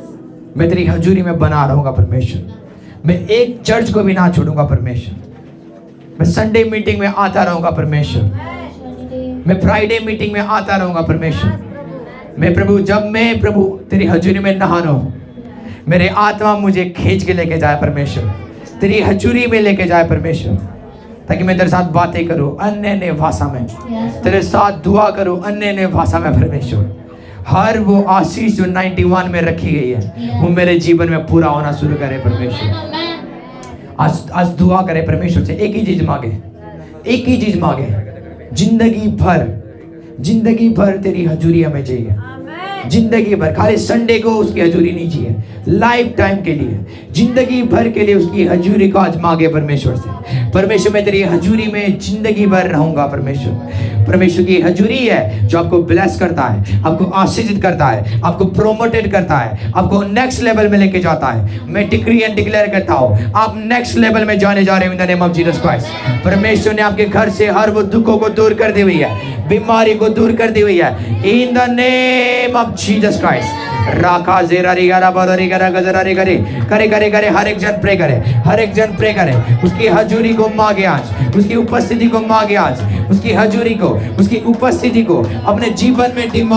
मैं तेरी हजूरी में बना रहूंगा। परमेश्वर मैं एक चर्च को भी ना छोड़ूंगा। परमेश्वर मैं संडे मीटिंग में आता रहूंगा। परमेश्वर मैं फ्राइडे मीटिंग में आता रहूंगा। परमेश्वर मैं प्रभु, जब मैं प्रभु तेरी हजूरी में नहा रहा हूं, मेरे आत्मा मुझे खींच के लेके जाए। परमेश्वर तेरी हजूरी में लेके जाए। परमेश्वर ताकि मैं तेरे साथ बातें करूं अन्य अन्य भाषा में, Yes. तेरे साथ दुआ करूं अन्य अन्य भाषा में। परमेश्वर हर वो आशीष जो 91 में रखी गई है, वो मेरे जीवन में पूरा होना शुरू करे। परमेश्वर Amen. आज दुआ करे परमेश्वर से, एक ही चीज मांगे, एक ही चीज मांगे, जिंदगी भर तेरी हजूरी हमें चाहिए। जिंदगी भर, खाली संडे को उसकी हजूरी नहीं चाहिए, लाइफ टाइम के लिए, जिंदगी भर के लिए उसकी हजूरी को आज मांगे परमेश्वर से। परमेश्वर मैं तेरी हजूरी में जिंदगी भर रहूंगा। परमेश्वर की हजूरी है जो आपको ब्लेस करता है, आपको आशीषित करता है, आपको प्रोमोटेड करता है, आपको नेक्स्ट लेवल में लेके जाता है। मैं डिक्री एंड डिक्लेयर करता हूँ, आप नेक्स्ट लेवल में जाने जा रहे हो in the name of Jesus Christ. परमेश्वर ने आपके घर से हर वो दुखों को दूर कर दी हुई है, बीमारी को दूर कर दी हुई है, in the name of Jesus Christ. राखा जेरा रिगारा बदरी गरा गजरा रे करे करे करे करे हर एक जन प्रे करे, हर एक जन प्रे करे। उसकी हजूरी को मांगे आज, उसकी उपस्थिति को मांगे आज, उसकी हजूरी को, उसकी उपस्थिति को अपने जीवन में डिमांड